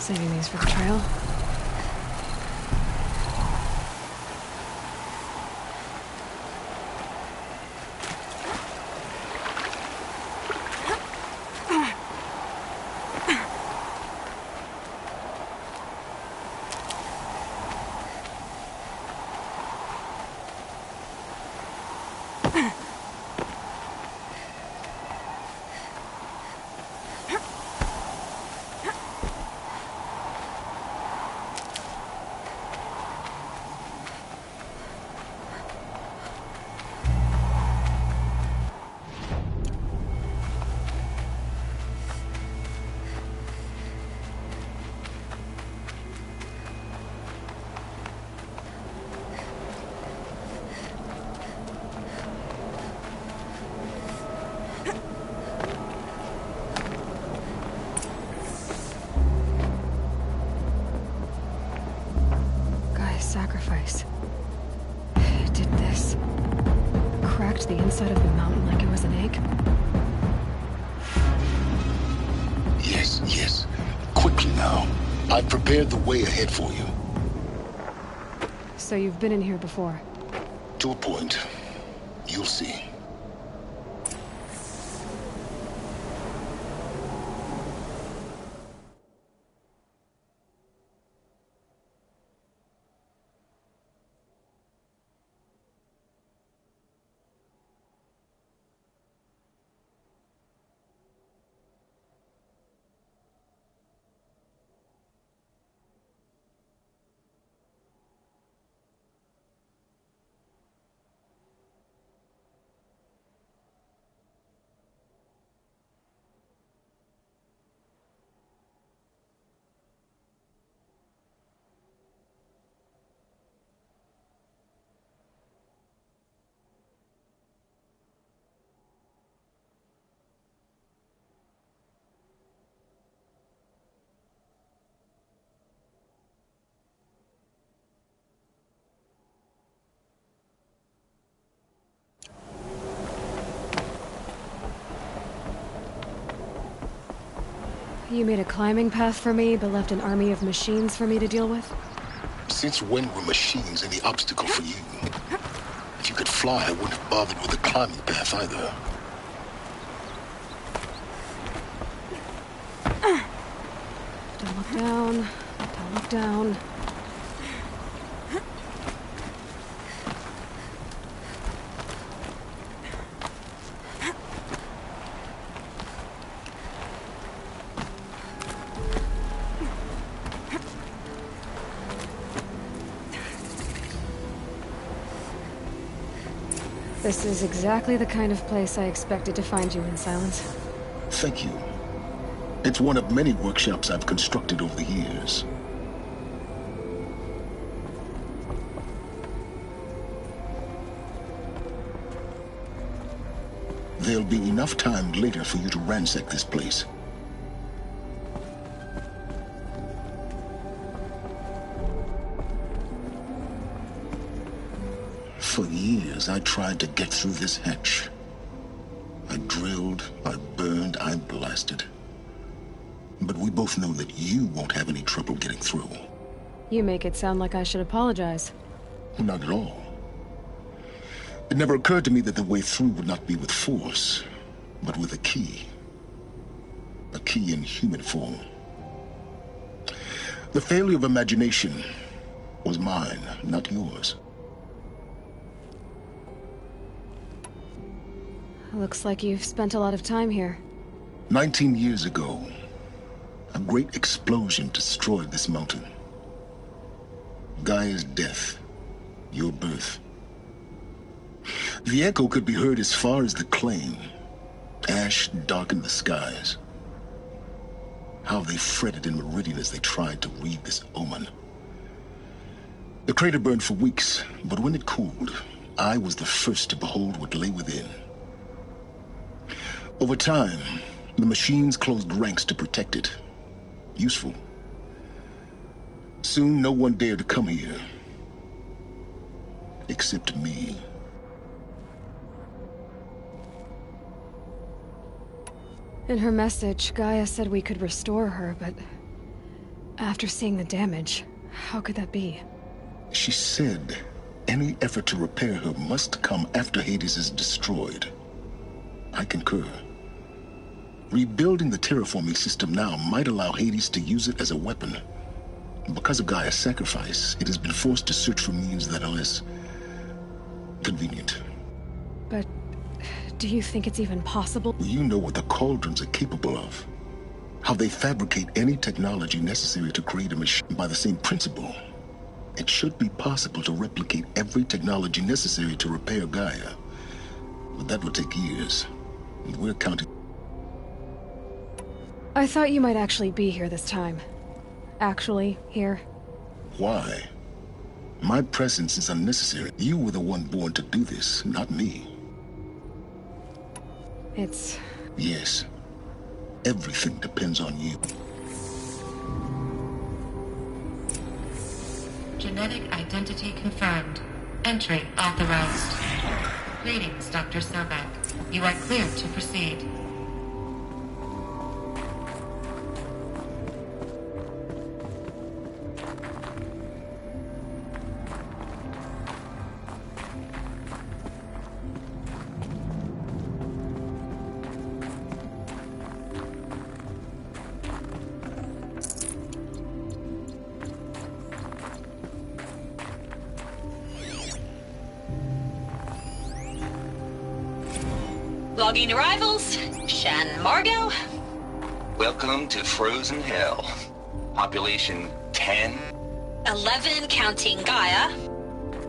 Saving these for the trail. Sacrifice. It did this. Cracked the inside of the mountain like it was an egg. Yes, yes. Quickly now. I've prepared the way ahead for you. So you've been in here before? To a point. You'll see. You made a climbing path for me, but left an army of machines for me to deal with? Since when were machines any obstacle for you? If you could fly, I wouldn't have bothered with a climbing path either. Don't look down. Don't look down. This is exactly the kind of place I expected to find you in, Silence. Thank you. It's one of many workshops I've constructed over the years. There'll be enough time later for you to ransack this place. For years, I tried to get through this hatch. I drilled, I burned, I blasted. But we both know that you won't have any trouble getting through. You make it sound like I should apologize. Not at all. It never occurred to me that the way through would not be with force, but with a key. A key in human form. The failure of imagination was mine, not yours. Looks like you've spent a lot of time here. 19 years ago, a great explosion destroyed this mountain. Gaia's death, your birth. The echo could be heard as far as the claim. Ash darkened the skies. How they fretted in Meridian as they tried to read this omen. The crater burned for weeks, but when it cooled, I was the first to behold what lay within. Over time, the machines closed ranks to protect it. Useful. Soon, no one dared to come here. Except me. In her message, Gaia said we could restore her, but After seeing the damage, how could that be? She said any effort to repair her must come after Hades is destroyed. I concur. Rebuilding the terraforming system now might allow Hades to use it as a weapon. Because of Gaia's sacrifice, it has been forced to search for means that are less convenient. But do you think it's even possible? You know what the Cauldrons are capable of. How they fabricate any technology necessary to create a machine by the same principle. It should be possible to replicate every technology necessary to repair Gaia. But that would take years. And we're counting. I thought you might actually be here this time. Actually, here. Why? My presence is unnecessary. You were the one born to do this, not me. It's... Yes. Everything depends on you. Genetic identity confirmed. Entry authorized. Greetings, Dr. Sobek. You are cleared to proceed. Logging arrivals. Shan Margot. Welcome to Frozen Hell. Population 10. 11 counting Gaia.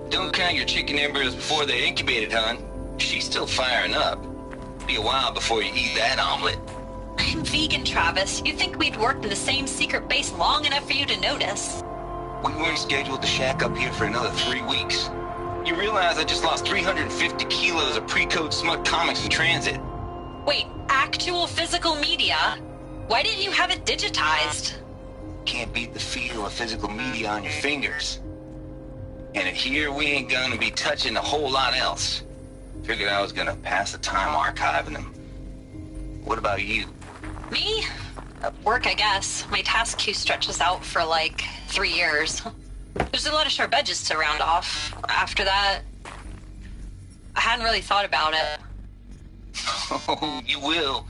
Don't count your chicken embers before they're incubated, hon. She's still firing up. Be a while before you eat that omelet. I'm vegan, Travis. You'd think we'd worked in the same secret base long enough for you to notice. We weren't scheduled to shack up here for another 3 weeks. You realize I just lost 350 kilos of pre-code smut comics in transit. Wait, actual physical media? Why didn't you have it digitized? Can't beat the feel of physical media on your fingers. And here we ain't gonna be touching a whole lot else. Figured I was gonna pass the time archiving them. What about you? Me? Work, I guess. My task queue stretches out for like 3 years. There's a lot of sharp edges to round off. After that, I hadn't really thought about it. Oh, you will.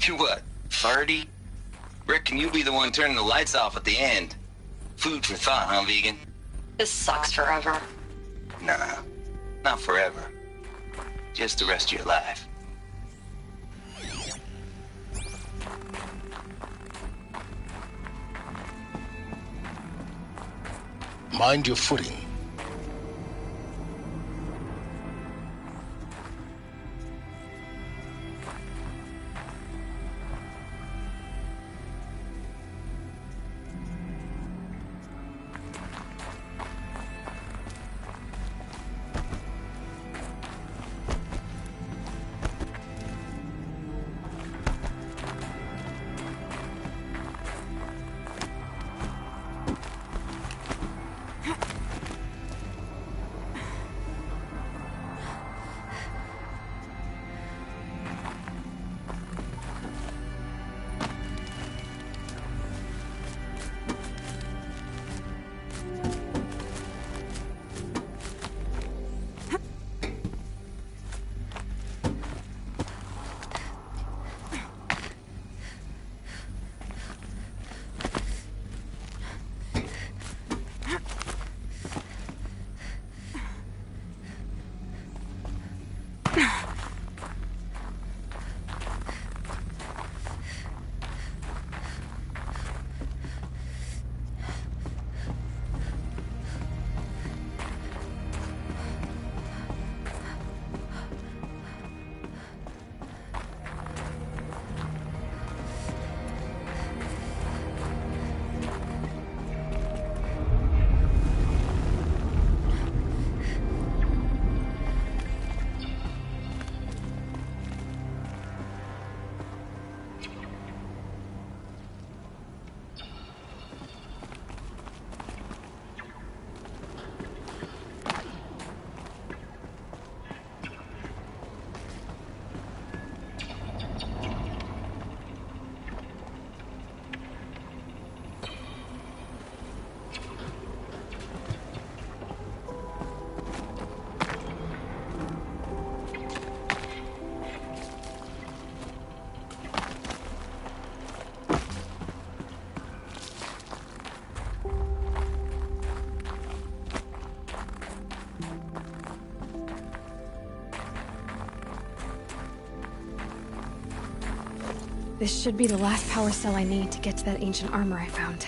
You're what, 30? Reckon you'll be the one turning the lights off at the end. Food for thought, huh, vegan? This sucks forever. Nah, not forever. Just the rest of your life. Mind your footing. This should be the last power cell I need to get to that ancient armor I found.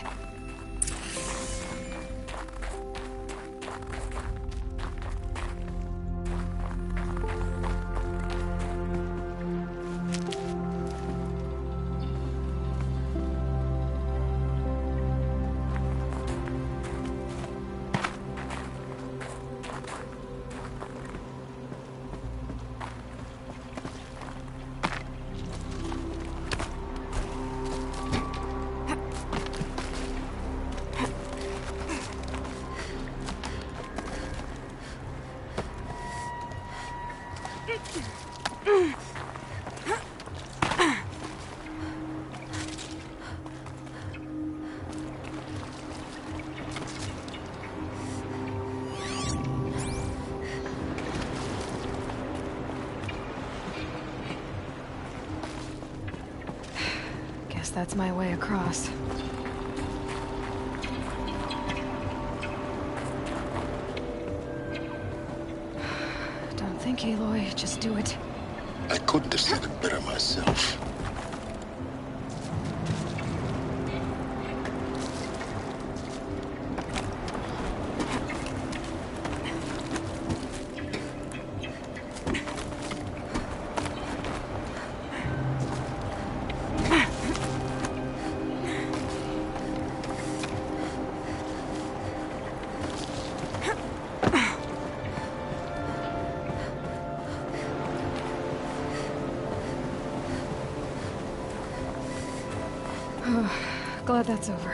That's my way across. Don't think, Aloy. Just do it. I couldn't have said it better myself. Glad that's over.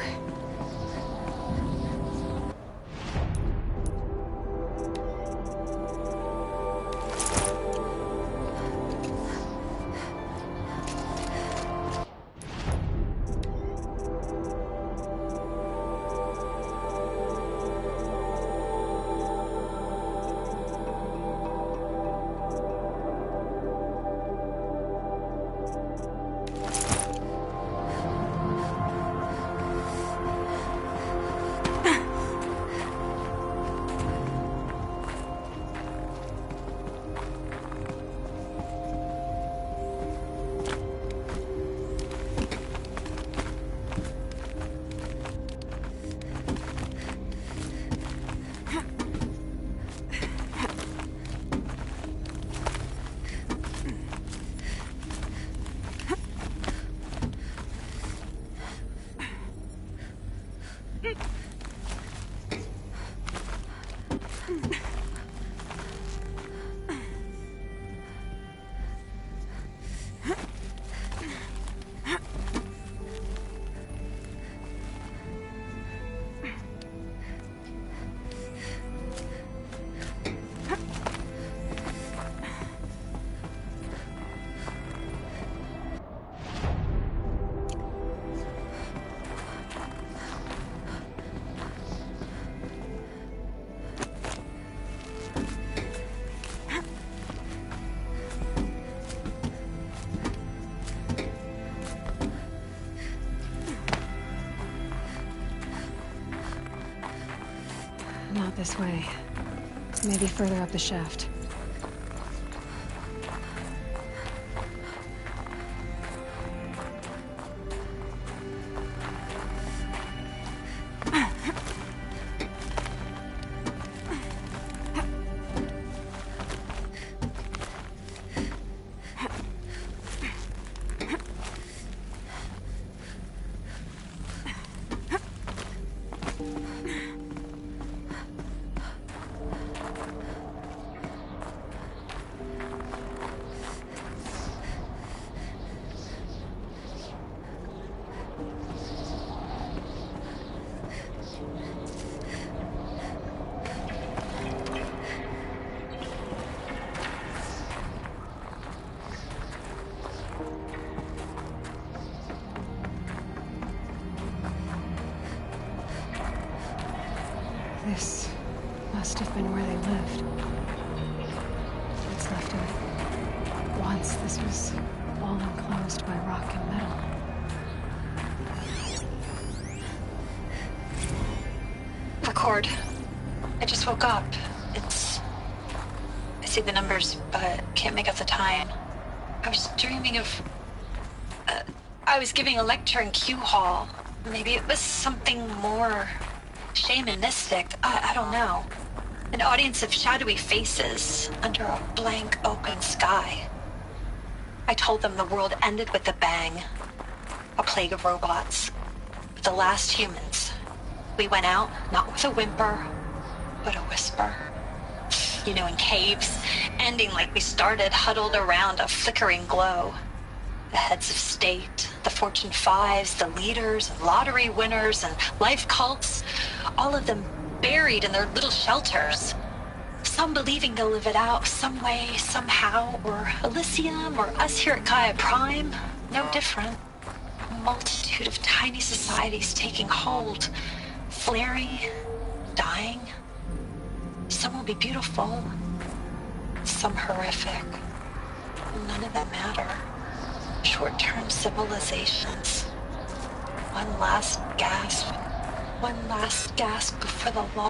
Not this way. Maybe further up the shaft. This must have been where they lived. What's left of it. Once this was all enclosed by rock and metal. Record. I just woke up. I see the numbers, but can't make out the time. I was dreaming of I was giving a lecture in Q Hall. Maybe it was something more shamanistic. I don't know. An audience of shadowy faces under a blank open sky. I told them the world ended with a bang. A plague of robots. The last humans. We went out, not with a whimper, but a whisper. You know, in caves, ending like we started, huddled around a flickering glow. The heads of state, the Fortune 5s, the leaders, and lottery winners, and life cults, all of them buried in their little shelters. Some believing they'll live it out some way, somehow, or Elysium, or us here at Gaia Prime, no different. A multitude of tiny societies taking hold, flaring, dying. Some will be beautiful, some horrific. None of them matter. Short-term civilizations. One last gasp. One last gasp before the law.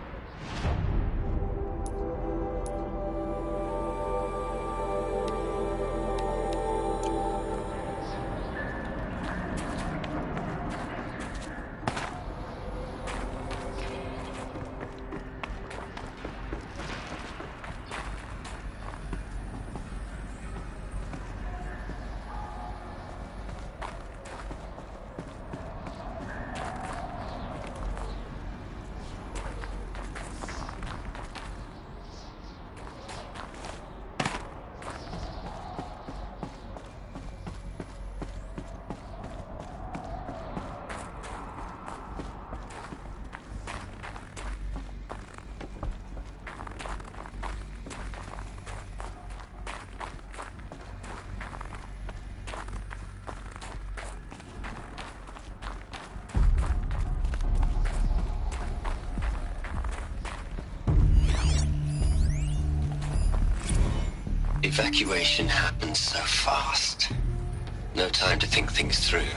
Evacuation happened so fast. No time to think things through.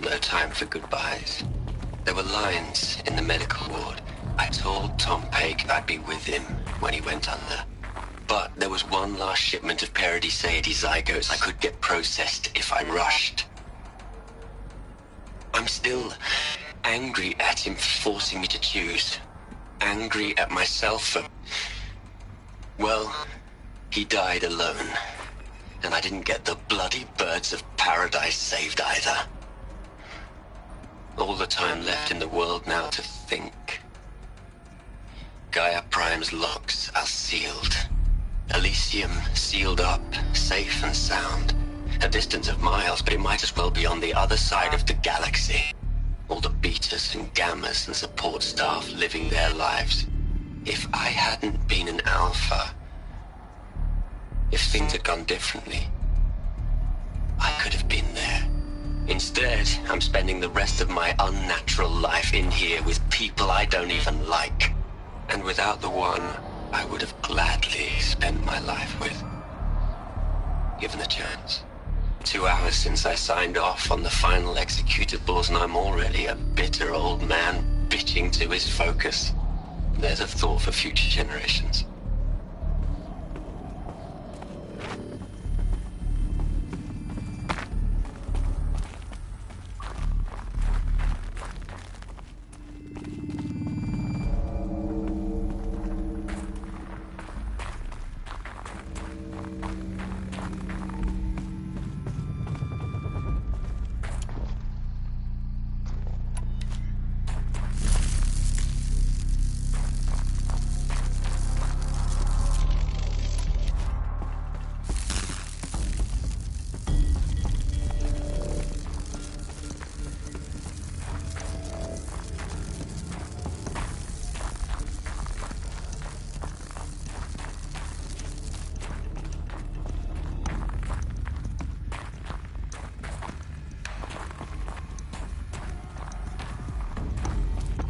No time for goodbyes. There were lines in the medical ward. I told Tom Pake I'd be with him when he went under. But there was one last shipment of Paradiseidae zygotes I could get processed if I rushed. I'm still angry at him for forcing me to choose. Angry at myself for... well... he died alone, and I didn't get the bloody birds of paradise saved either. All the time left in the world now to think. Gaia Prime's locks are sealed. Elysium sealed up, safe and sound. A distance of miles, but it might as well be on the other side of the galaxy. All the betas and gammas and support staff living their lives. If I hadn't been an alpha... if things had gone differently, I could have been there. Instead, I'm spending the rest of my unnatural life in here with people I don't even like. And without the one I would have gladly spent my life with. Given a chance. 2 hours since I signed off on the final executables, and I'm already a bitter old man bitching to his focus. There's a thought for future generations.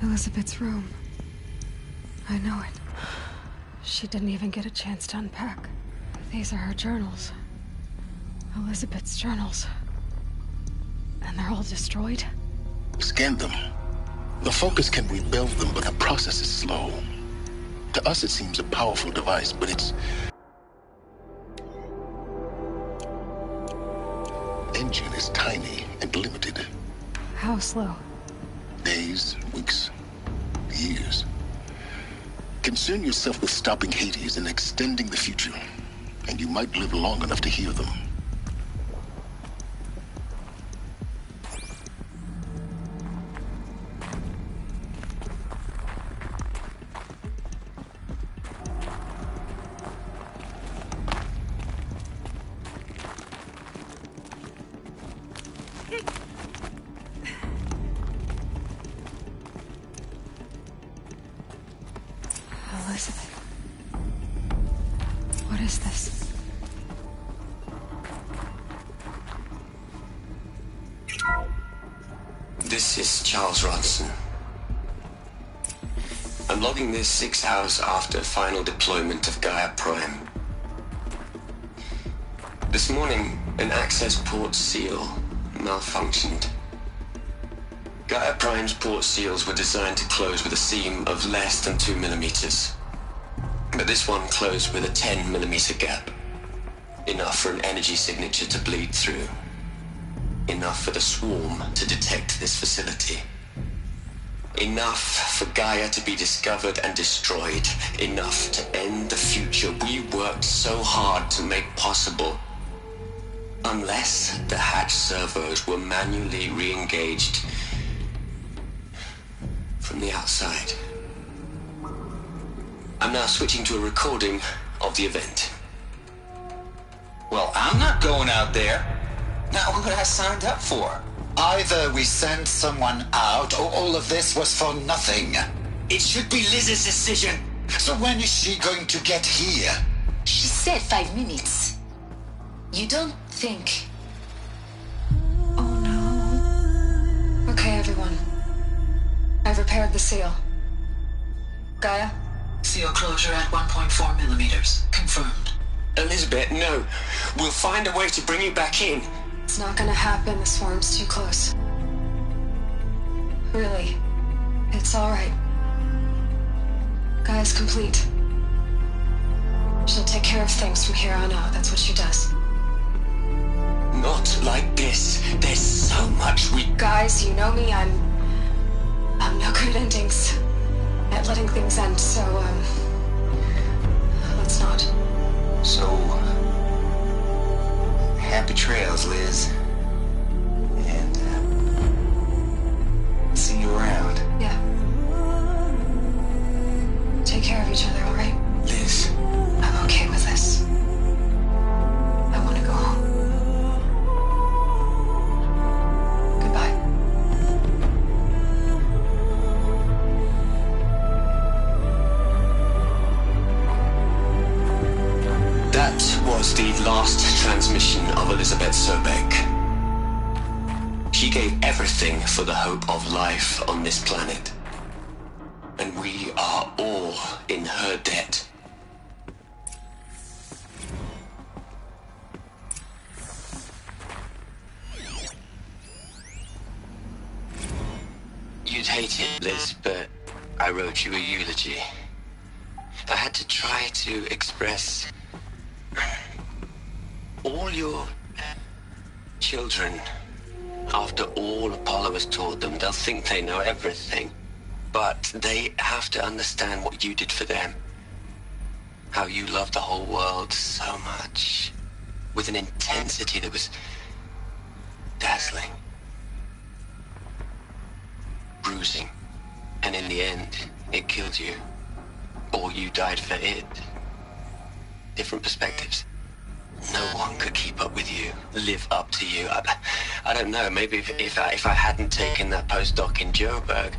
Elizabeth's room. I know it. She didn't even get a chance to unpack. These are her journals. Elizabeth's journals. And they're all destroyed? Scan them. The Focus can rebuild them, but the process is slow. To us, it seems a powerful device, but it's... then engine is tiny and limited. How slow? Days, weeks, years. Concern yourself with stopping Hades and extending the future, and you might live long enough to hear them. Elizabeth. What is this? This is Charles Ronson. I'm logging this 6 hours after final deployment of Gaia Prime. This morning, an access port seal malfunctioned. Gaia Prime's port seals were designed to close with a seam of less than 2 millimeters. But this one closed with a 10 millimeter gap. Enough for an energy signature to bleed through. Enough for the swarm to detect this facility. Enough for Gaia to be discovered and destroyed. Enough to end the future we worked so hard to make possible. Unless the hatch servos were manually re-engaged from the outside. I'm now switching to a recording of the event. Well, I'm not going out there. Not what I signed up for. Either we send someone out, or all of this was for nothing. It should be Liz's decision. So when is she going to get here? She said 5 minutes. You don't think... Oh no. Okay, everyone. I've repaired the seal. Gaia? Seal closure at 1.4 millimeters. Confirmed. Elizabeth, no. We'll find a way to bring you back in. It's not gonna happen. The swarm's too close. Really. It's alright. Gaia's complete. She'll take care of things from here on out. That's what she does. Not like this. There's so much we... Guys, you know me. I'm no good at endings. At letting things end, so, let's not. So, happy trails, Liz. And, see you around. Yeah. Take care of each other, alright? Liz. I'm okay with this. I want to go home. Goodbye. That was the last transmission of Elizabeth Sobek. She gave everything for the hope of life on this planet. And we are all in her debt. You'd hate it, Liz, but I wrote you a eulogy. I had to try to express all your children. After all Apollo has taught them, they'll think they know everything. But they have to understand what you did for them. How you loved the whole world so much. With an intensity that was dazzling. Bruising. And in the end, it killed you. Or you died for it. Different perspectives. No one could keep up with you, live up to you. I don't know, maybe if I hadn't taken that postdoc in Joburg.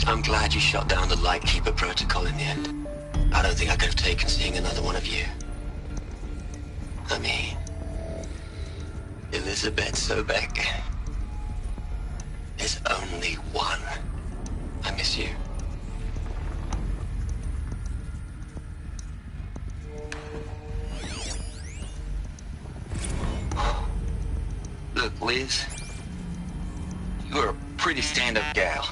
I'm glad you shot down the Lightkeeper protocol in the end. I don't think I could have taken seeing another one of you. I mean, Elizabeth Sobek. There's only one. I miss you. Look, Liz, you were a pretty stand-up gal.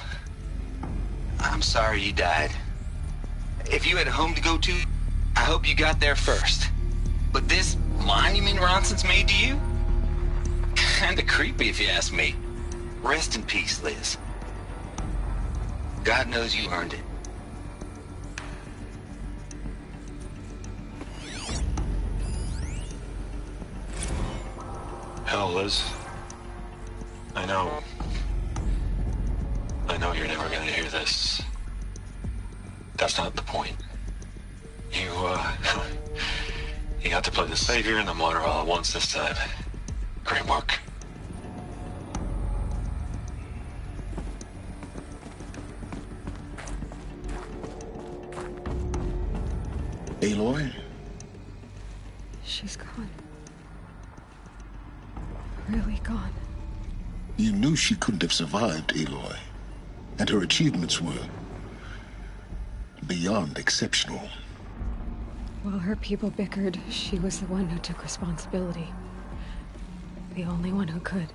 I'm sorry you died. If you had a home to go to, I hope you got there first. But this monument Ronson's made to you? Kinda creepy if you ask me. Rest in peace, Liz. God knows you earned it. Hell, Liz. I know you're never gonna hear this. That's not the point. You got to play the savior and the martyr all at once this time. Great work. Aloy? She's gone. Really gone. You knew she couldn't have survived, Aloy. And her achievements were beyond exceptional. While her people bickered, she was the one who took responsibility. The only one who could.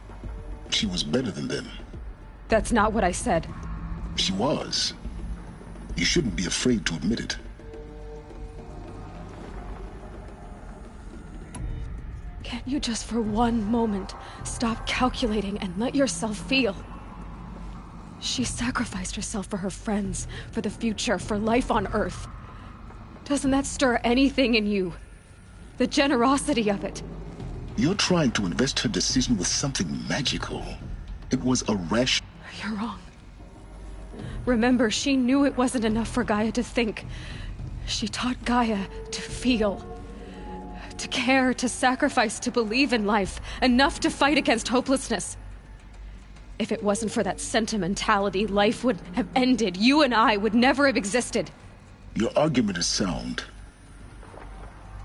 She was better than them. That's not what I said. She was. You shouldn't be afraid to admit it. Can't you just for one moment stop calculating and let yourself feel? She sacrificed herself for her friends, for the future, for life on Earth. Doesn't that stir anything in you? The generosity of it. You're trying to invest her decision with something magical. It was a rash. You're wrong. Remember, she knew it wasn't enough for Gaia to think. She taught Gaia to feel. To care, to sacrifice, to believe in life. Enough to fight against hopelessness. If it wasn't for that sentimentality, life would have ended. You and I would never have existed. Your argument is sound.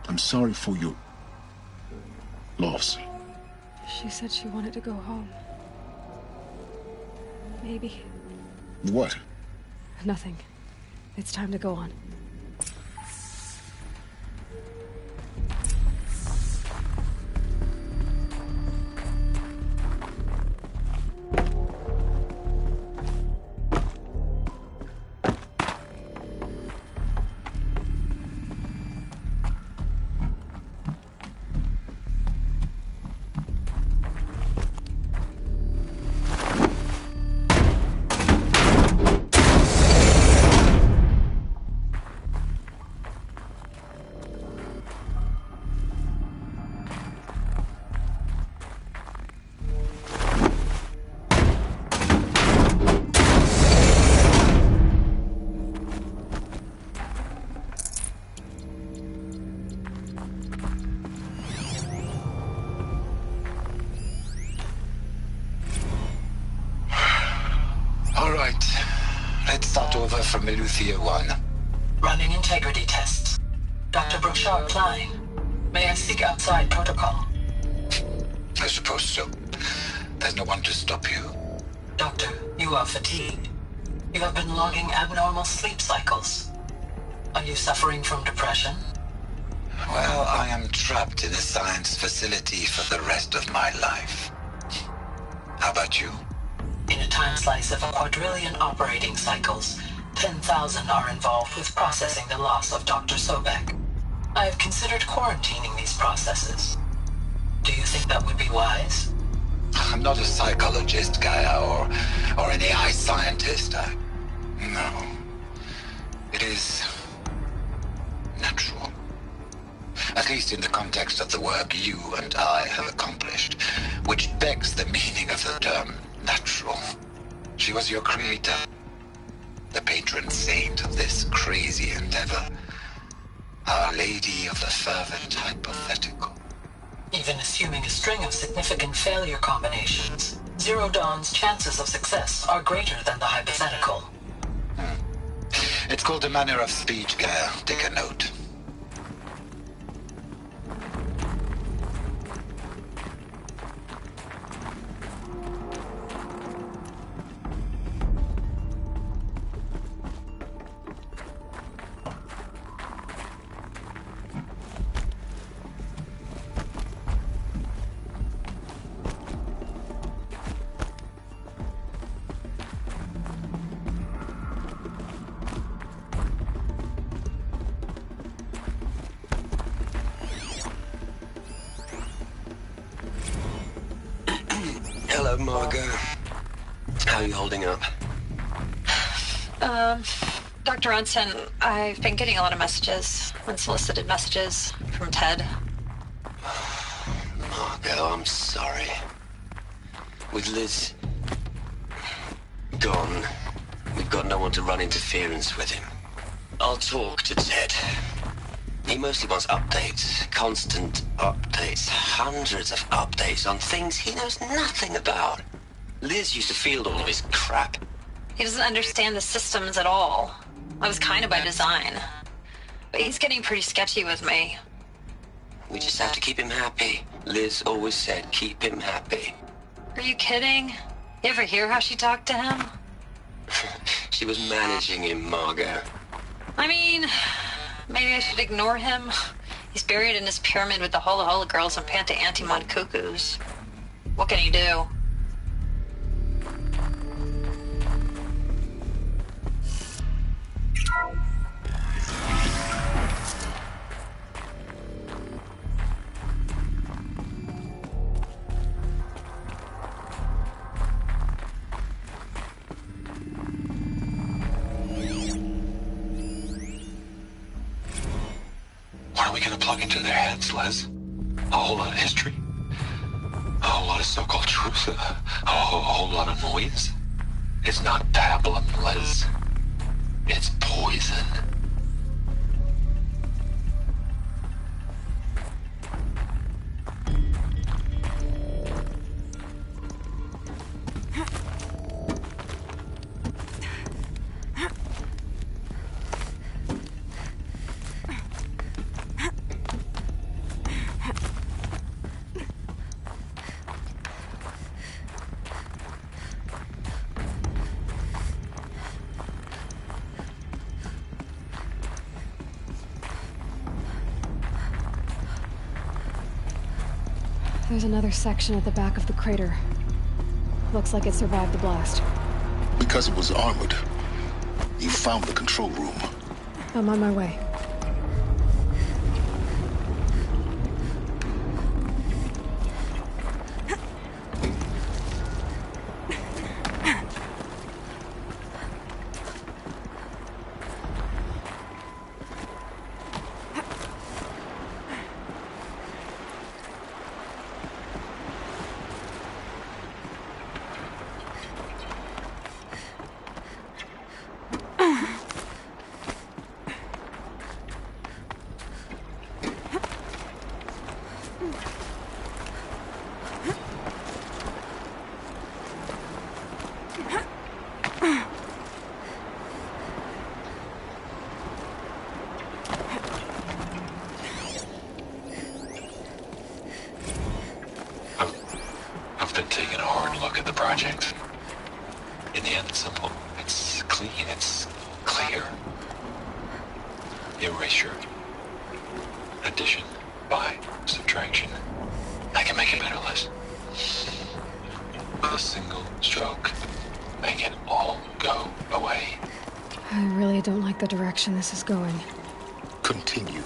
I'm sorry for your loss. She said she wanted to go home. Maybe. What? Nothing. It's time to go on. From Eleuthia 1. Running integrity tests. Dr. Brochard Klein. May I seek outside protocol? I suppose so. There's no one to stop you. Doctor, you are fatigued. You have been logging abnormal sleep cycles. Are you suffering from depression? Well, I am trapped in a science facility for the rest of my life. How about you? In a time slice of 1,250,000,000 operating cycles, 10,000 are involved with processing the loss of Dr. Sobek. I have considered quarantining these processes. Do you think that would be wise? I'm not a psychologist, Gaia, or an AI scientist. No. It is natural. At least in the context of the work you and I have accomplished, which begs the meaning of the term natural. She was your creator. The patron saint of this crazy endeavor. Our Lady of the Fervent Hypothetical. Even assuming a string of significant failure combinations, Zero Dawn's chances of success are greater than the hypothetical. It's called a manner of speech, Gaia. Take a note. Hello, Margot. How are you holding up? Dr. Ronson, I've been getting a lot of messages, unsolicited messages from Ted. Margot, I'm sorry. With Liz gone, we've got no one to run interference with him. I'll talk to Ted. He mostly wants updates, constant updates, hundreds of updates on things he knows nothing about. Liz used to field all of his crap. He doesn't understand the systems at all. That was kind of by design. But he's getting pretty sketchy with me. We just have to keep him happy. Liz always said, keep him happy. Are you kidding? You ever hear how she talked to him? She was managing him, Margot. I mean, maybe I should ignore him. He's buried in his pyramid with the Hola Hola girls and Panta Antimon cuckoos. What can he do? What are we gonna plug into their heads, Les? A whole lot of history? A whole lot of so-called truth? A whole lot of noise? It's not pablum, Les. It's poison. There's another section at the back of the crater. Looks like it survived the blast. Because it was armored, you found the control room. I'm on my way. I've been taking a hard look at the project. In the end, it's simple. It's clean. It's clear. Erasure. Addition. By subtraction. I can make it better, Les. With a single stroke, make it all go away. I really don't like the direction this is going. Continue.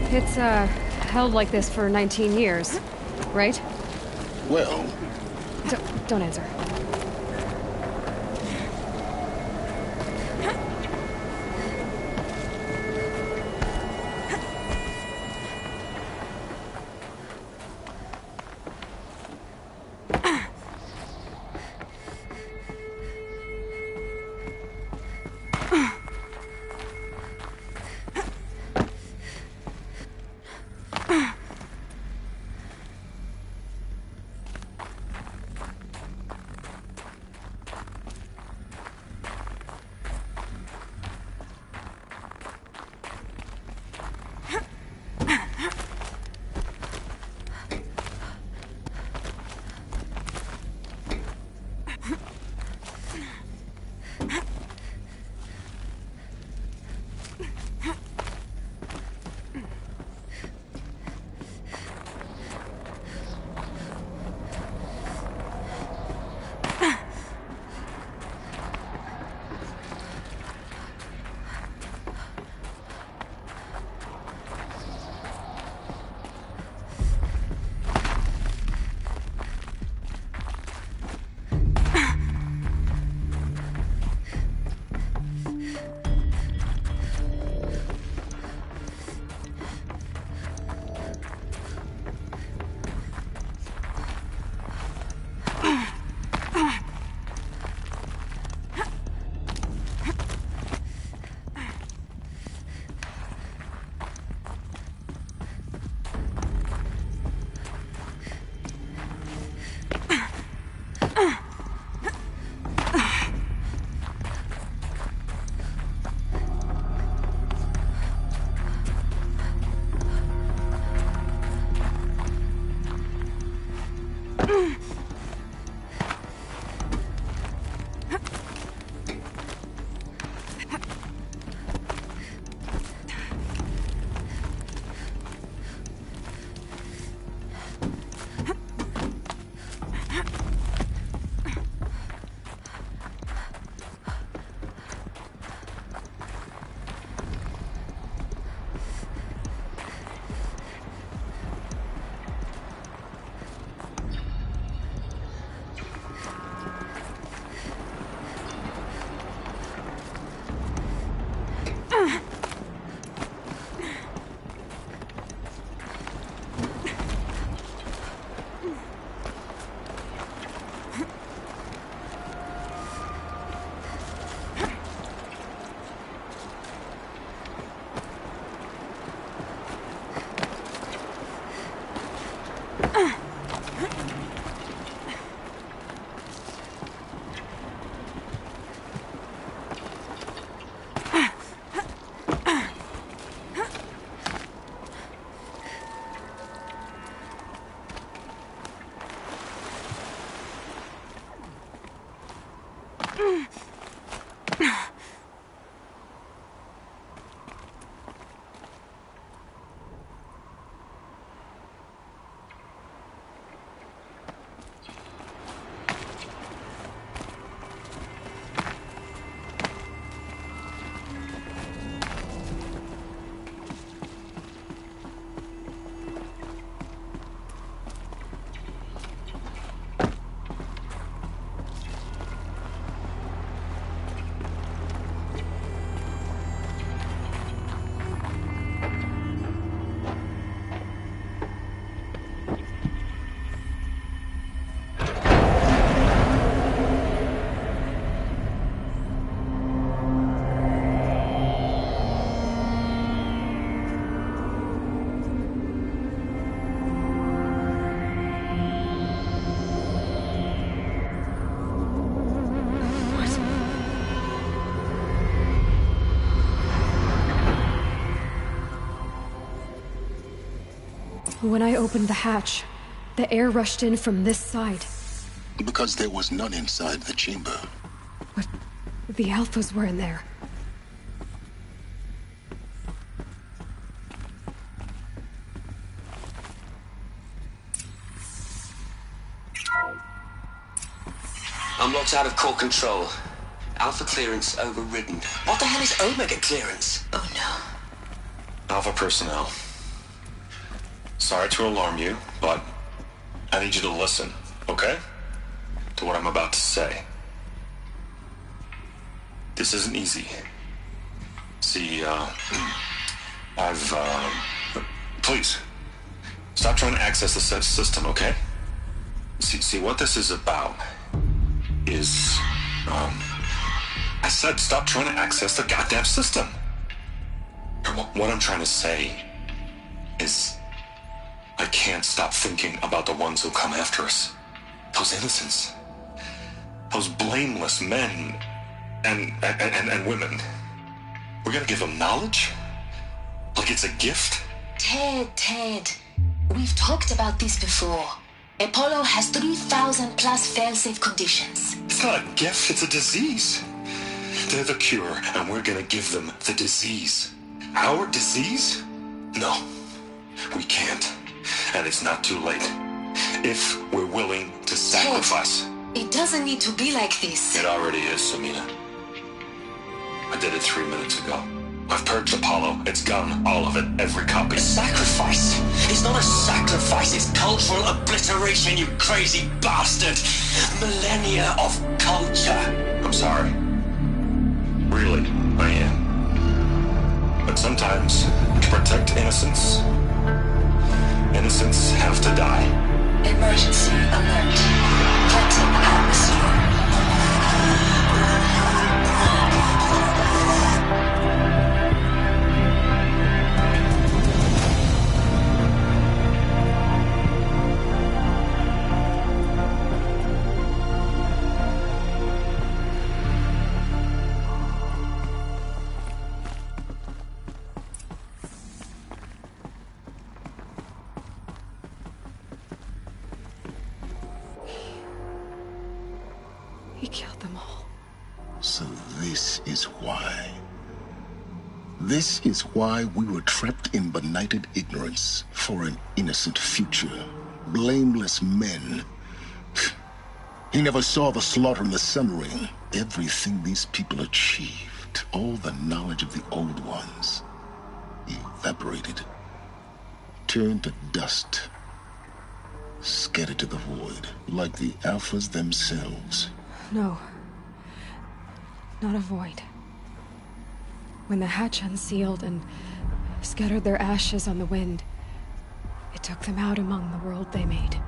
It's, held like this for 19 years, right? Well, Don't answer. When I opened the hatch, the air rushed in from this side. Because there was none inside the chamber. But the Alphas were in there. I'm locked out of core control. Alpha clearance overridden. What the hell is Omega clearance? Oh no. Alpha personnel. Sorry to alarm you, but I need you to listen, okay? To what I'm about to say. This isn't easy. See, please, stop trying to access the system, okay? See, what this is about is, I said stop trying to access the goddamn system. What I'm trying to say is, I can't stop thinking about the ones who come after us. Those innocents. Those blameless men and women. We're gonna give them knowledge? Like it's a gift? Ted. We've talked about this before. Apollo has 3,000 plus fail-safe conditions. It's not a gift, it's a disease. They're the cure, and we're gonna give them the disease. Our disease? No, we can't. And it's not too late. If we're willing to sacrifice. Ted, it doesn't need to be like this. It already is, Samina. I did it 3 minutes ago. I've purged Apollo. It's gone. All of it. Every copy. A sacrifice? It's not a sacrifice. It's cultural obliteration, you crazy bastard. Millennia of culture. I'm sorry. Really, I am. But sometimes, to protect innocence, innocents have to die. Emergency alert. Cutting atmosphere. He killed them all. So this is why. This is why we were trapped in benighted ignorance for an innocent future. Blameless men. He never saw the slaughter and the summering. Everything these people achieved, all the knowledge of the old ones, evaporated, turned to dust, scattered to the void, like the Alphas themselves. No. Not a void. When the hatch unsealed and scattered their ashes on the wind, it took them out among the world they made.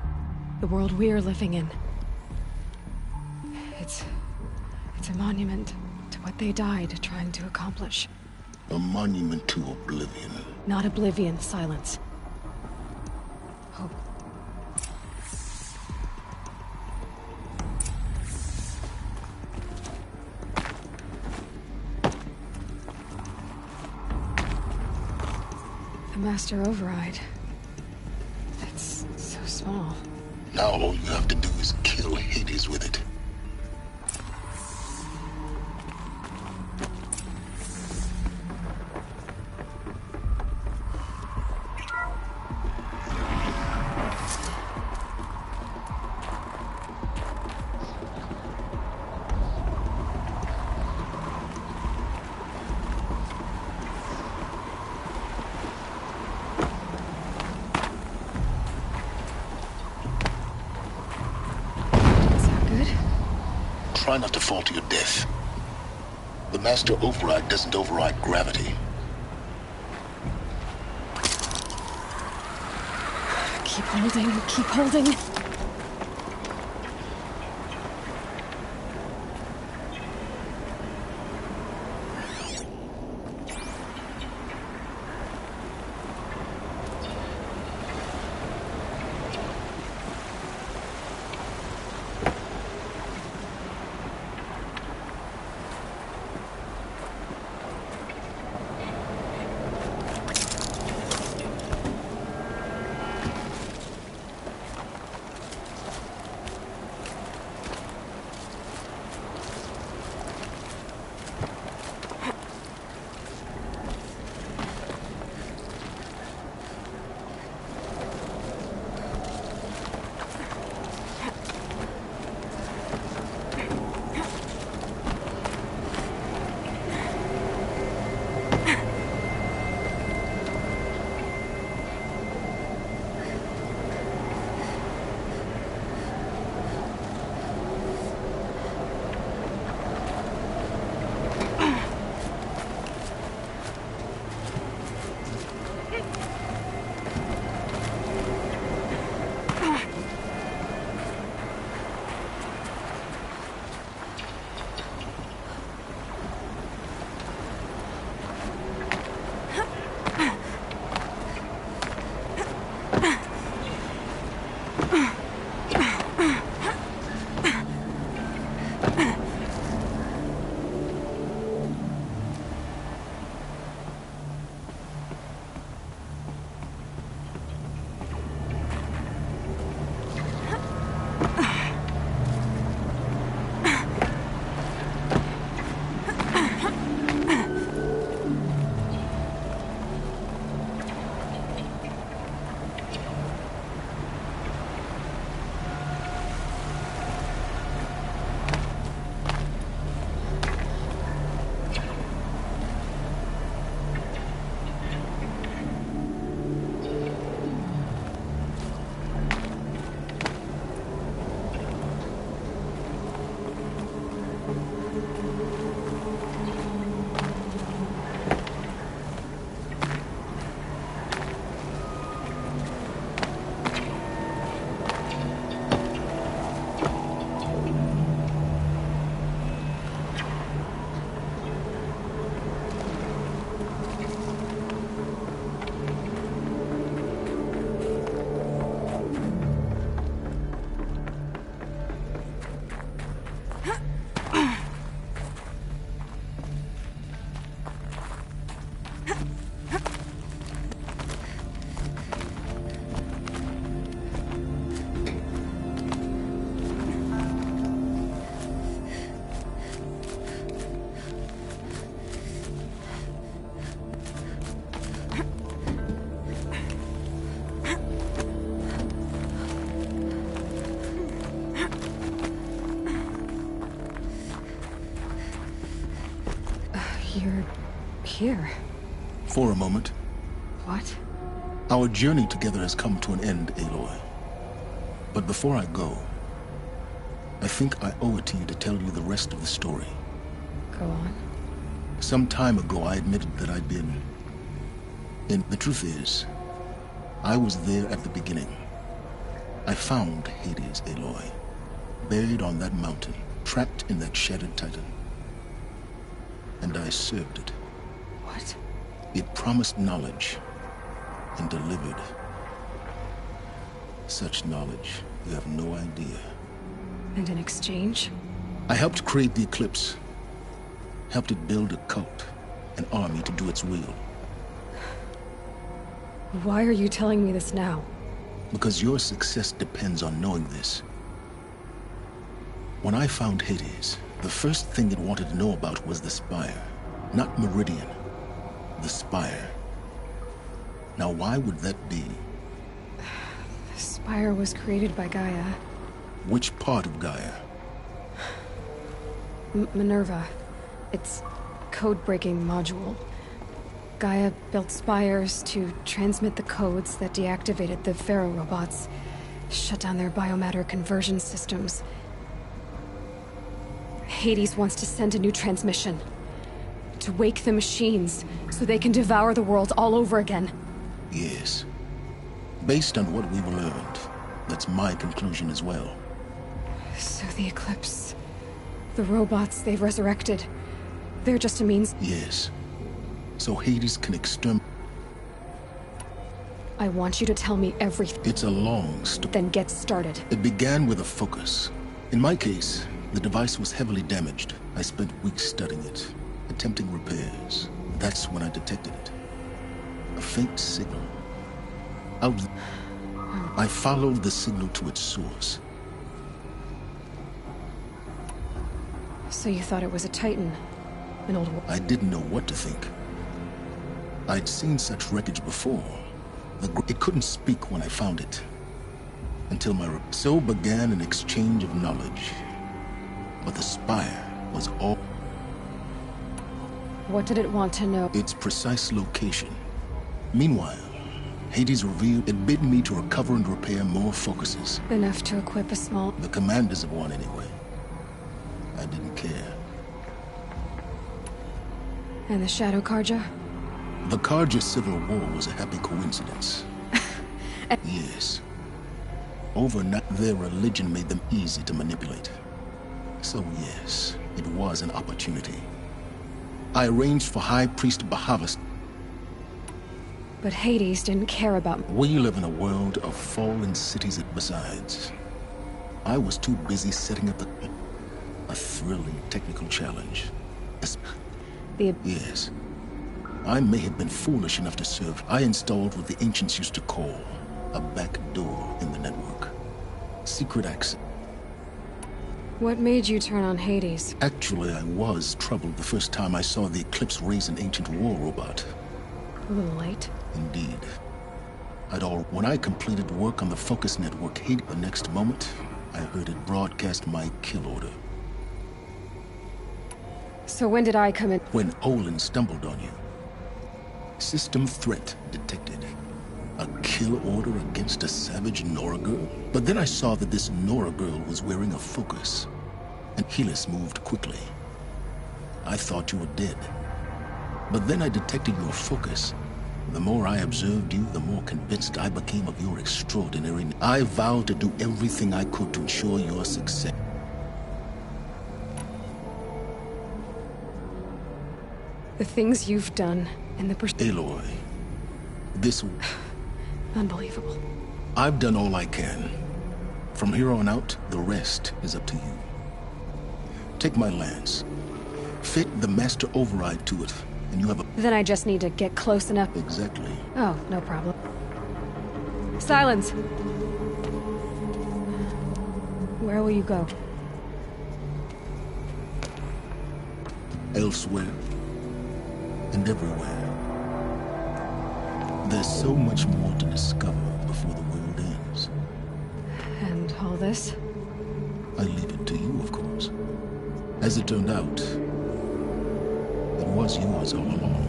The world we're living in. It's a monument to what they died trying to accomplish. A monument to oblivion. Not oblivion, silence. Hope. The Master Override. It's so small. Now all you have to do is kill Hades with it. Try not to fall to your death. The Master Override doesn't override gravity. Keep holding, keep holding. here? For a moment. What? Our journey together has come to an end, Aloy. But before I go, I think I owe it to you to tell you the rest of the story. Go on. Some time ago, I admitted that I'd been... And the truth is, I was there at the beginning. I found Hades, Aloy, buried on that mountain, trapped in that shattered titan. And I served it. What? It promised knowledge and delivered. Such knowledge, you have no idea. And in exchange? I helped create the Eclipse. Helped it build a cult, an army to do its will. Why are you telling me this now? Because your success depends on knowing this. When I found Hades, the first thing it wanted to know about was the Spire. Not Meridian. The Spire. Now why would that be? The Spire was created by Gaia. Which part of Gaia? Minerva. It's code-breaking module. Gaia built spires to transmit the codes that deactivated the Pharaoh robots, shut down their biomatter conversion systems. Hades wants to send a new transmission. To wake the machines, so they can devour the world all over again. Yes. Based on what we've learned, that's my conclusion as well. So the Eclipse... the robots they've resurrected... they're just a means... Yes. So Hades can exterminate... I want you to tell me everything. It's a long story. Then get started. It began with a focus. In my case, the device was heavily damaged. I spent weeks studying it, attempting repairs. That's when I detected it. A faint signal. I followed the signal to its source. So you thought it was a Titan? An old... I didn't know what to think. I'd seen such wreckage before. It couldn't speak when I found it. Until so began an exchange of knowledge. But the Spire was all... What did it want to know? Its precise location. Meanwhile, Hades revealed it bid me to recover and repair more focuses. Enough to equip a small... The commanders of one, anyway. I didn't care. And the Shadow Karja? The Karja civil war was a happy coincidence. Yes. Overnight, their religion made them easy to manipulate. So yes, it was an opportunity. I arranged for High Priest Bahavas. But Hades didn't care about... We live in a world of fallen cities. Besides, I was too busy setting up a thrilling technical challenge. Yes. I may have been foolish enough to serve. I installed what the ancients used to call a back door in the network. Secret access. What made you turn on Hades? Actually, I was troubled the first time I saw the Eclipse raise an ancient war robot. A little late. Indeed. When I completed work on the Focus Network, the next moment, I heard it broadcast my kill order. So when did I come in? When Olin stumbled on you. System threat detected. A kill order against a savage Nora girl? But then I saw that this Nora girl was wearing a focus. And Helis moved quickly. I thought you were dead. But then I detected your focus. The more I observed you, the more convinced I became of your extraordinary... I vowed to do everything I could to ensure your success. The things you've done, and the... Aloy, this... Unbelievable. I've done all I can. From here on out, the rest is up to you. Take my lance. Fit the master override to it, and you have a... Then I just need to get close enough... Exactly. Oh, no problem. Silence! Where will you go? Elsewhere. And everywhere. There's so much more to discover before the world ends. And all this? I leave it to you, of course. As it turned out, it was yours all along.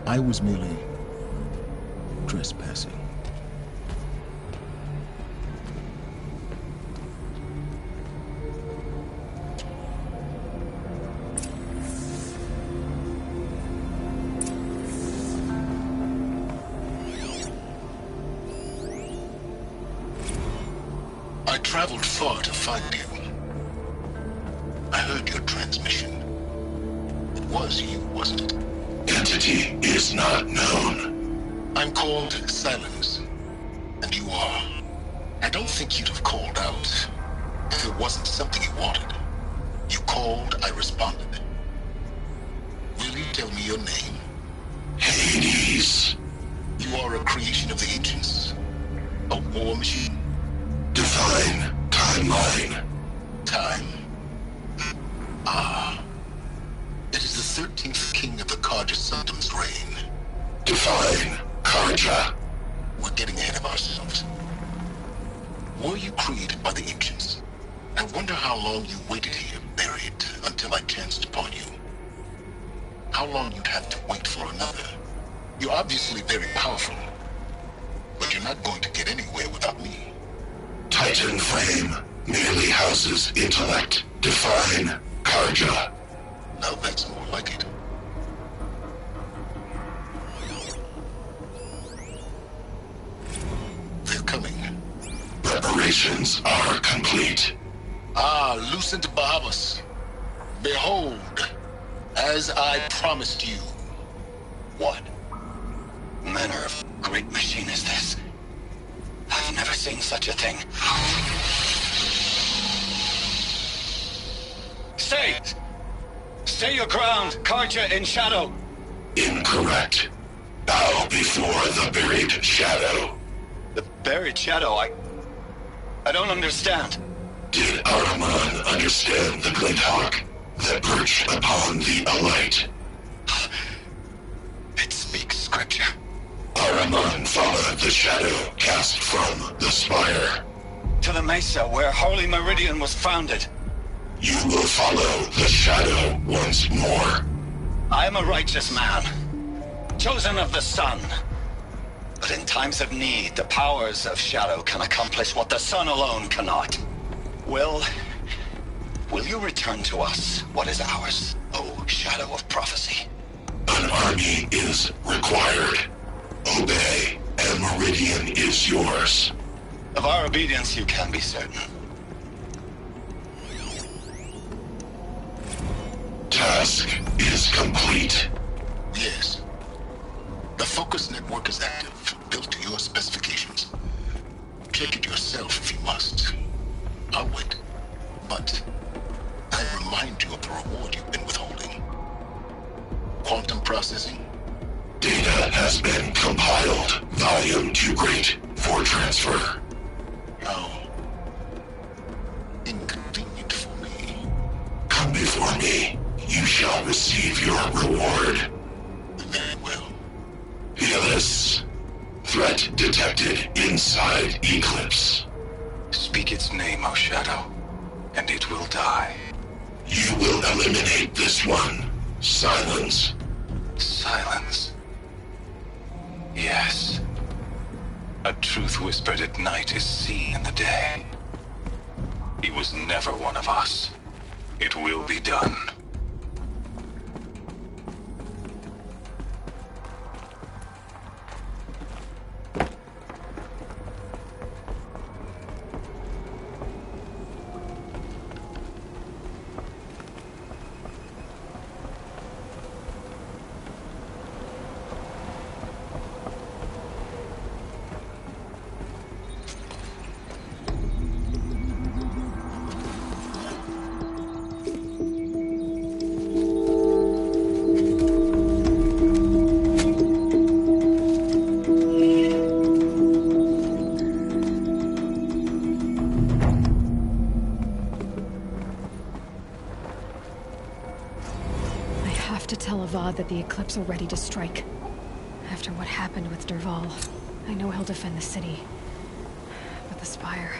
I was merely trespassing. I traveled far to find you. I heard your transmission. It was you, wasn't it? Entity is not known. I'm called Silence, and you are. I don't think you'd have called out if it wasn't something you wanted. You called, I responded. Will you tell me your name? Hades. You are a creation of the ancients. A war machine. Divine timeline. Time. Ah. It is the 13th king of the Karja Sultan's reign. Divine Karja. We're getting ahead of ourselves. Were you created by the ancients? I wonder how long you waited here, buried, until I chanced upon you. How long you'd have to wait for another. You're obviously very powerful, but you're not going to get anywhere without me. Titan Flame merely houses intellect. Divine Karja. Now that's more like it. They're coming. Preparations are complete. Ah, Lucent Bahamas. Behold, as I promised you. What manner of great machine is this? I've never seen such a thing. Stay! Stay your ground, Karja in shadow! Incorrect. Bow before the buried shadow. The buried shadow? I don't understand. Did Araman understand the glint hawk that perched upon the alight? It speaks scripture. Araman followed the shadow cast from the spire. To the mesa where Holy Meridian was founded. You will follow the shadow once more. I am a righteous man, chosen of the sun. But in times of need, the powers of shadow can accomplish what the sun alone cannot. Will you return to us what is ours, O shadow of prophecy? An army is required. Obey, and Meridian is yours. Of our obedience you can be certain. Task is complete. Yes. The focus network is active, built to your specifications. Check it yourself if you must. I'll wait. But I remind you of the reward you've been withholding. Quantum processing? Data has been compiled. Volume too great for transfer. How inconvenient for me. Come before me. You shall receive your reward. Very well. Fearless. Threat detected inside Eclipse. Speak its name, O Shadow, and it will die. You will eliminate this one. Silence. Silence. Yes. A truth whispered at night is seen in the day. He was never one of us. It will be done. That the Eclipse are ready to strike. After what happened with Derval, I know he'll defend the city. But the Spire...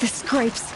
The scrapes.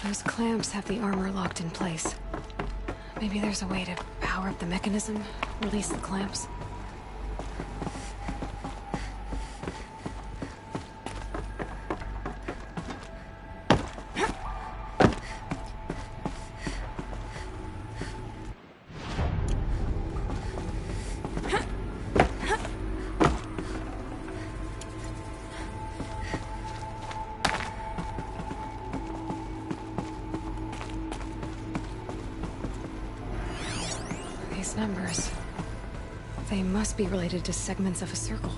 Those clamps have the armor locked in place. Maybe there's a way to power up the mechanism, release the clamps. Numbers. They must be related to segments of a circle.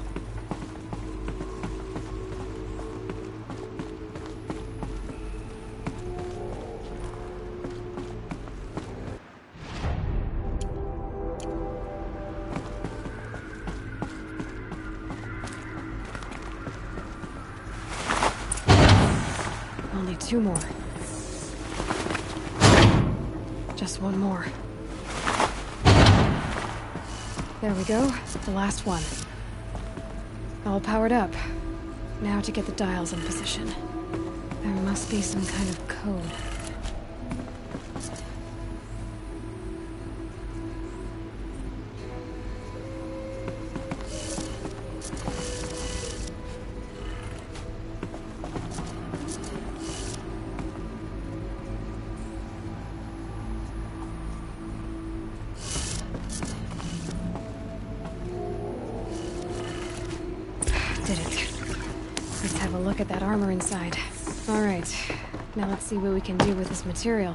Only 2 more. Just 1 more. There we go, the last one. All powered up. Now to get the dials in position. There must be some kind of code. Did it. Let's have a look at that armor inside. All right. Now let's see what we can do with this material.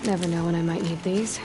Never know when I might need these.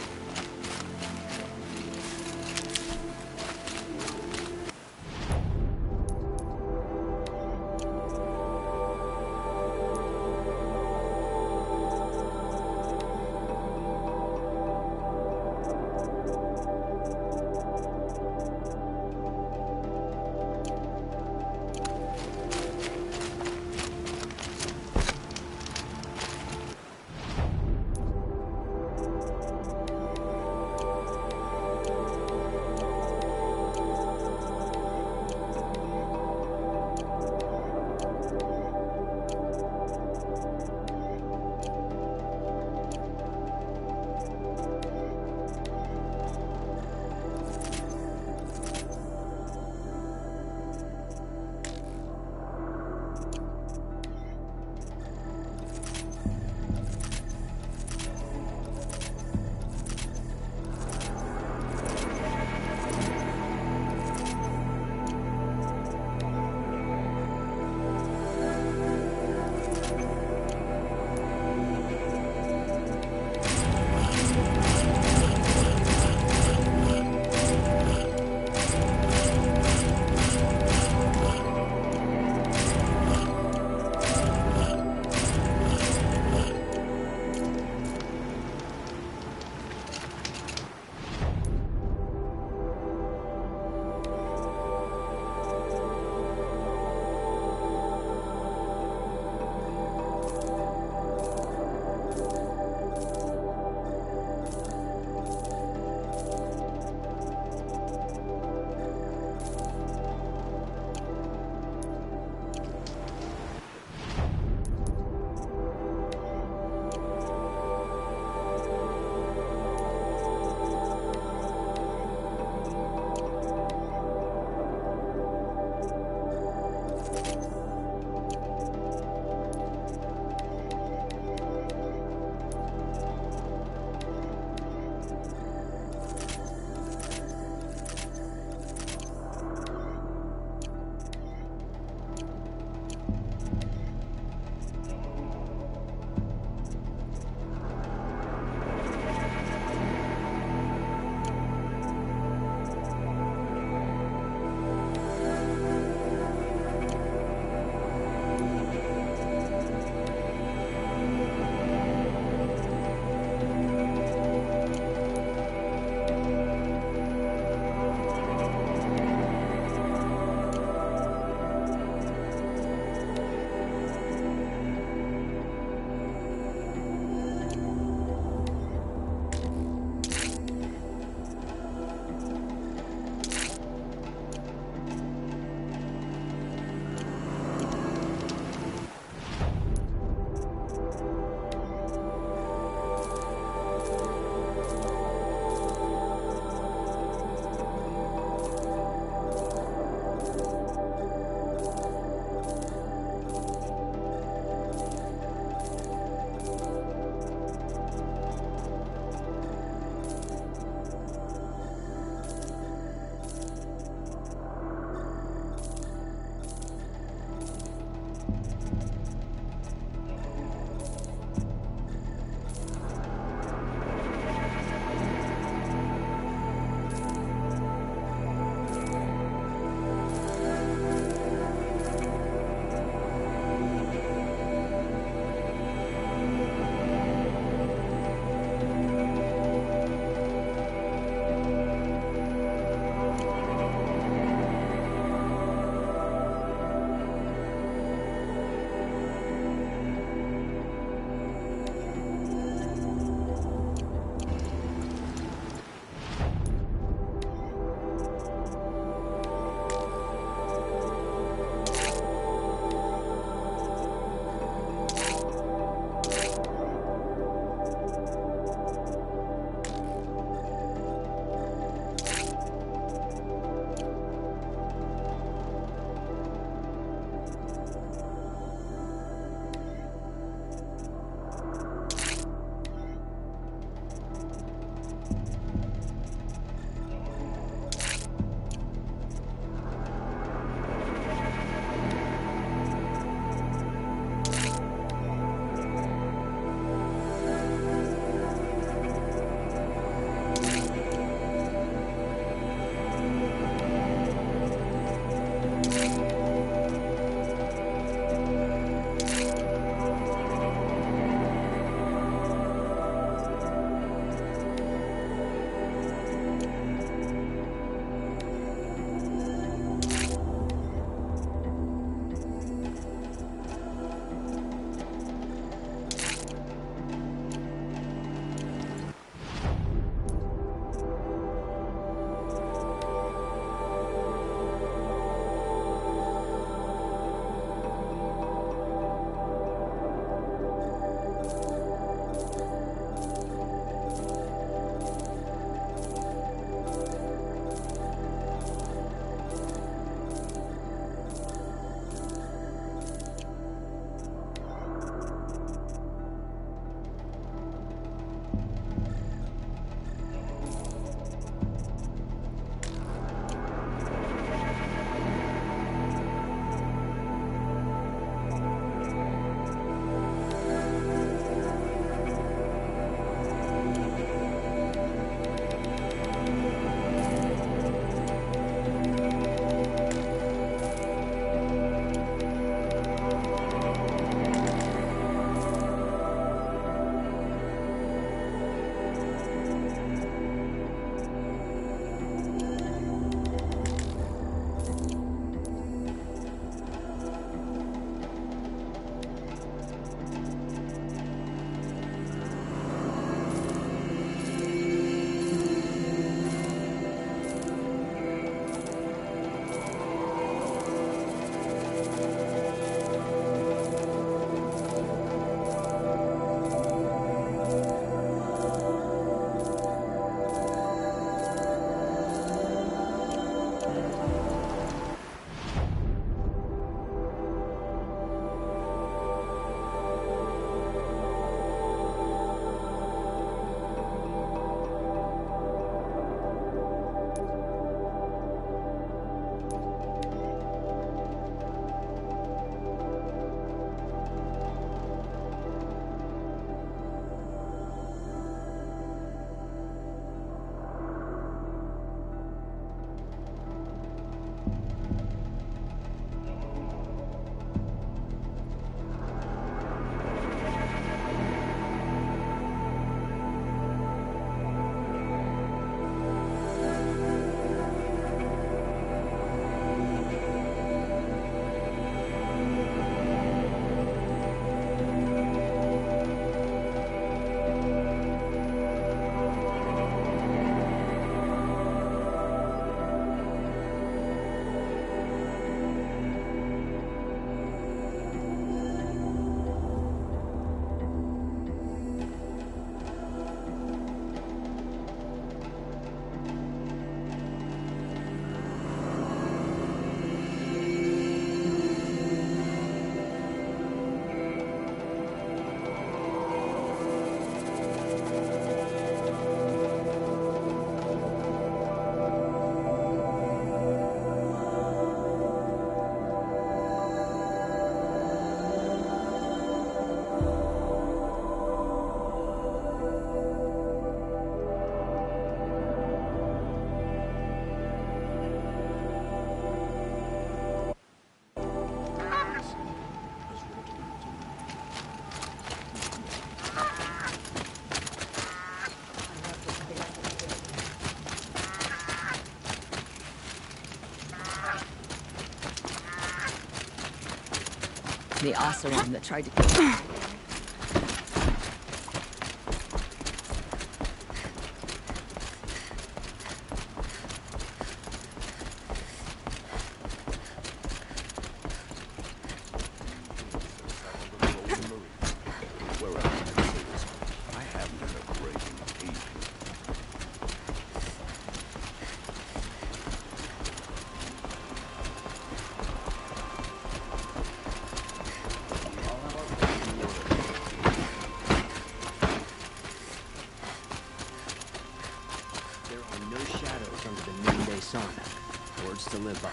The Oseram that tried to kill me. Words to live by.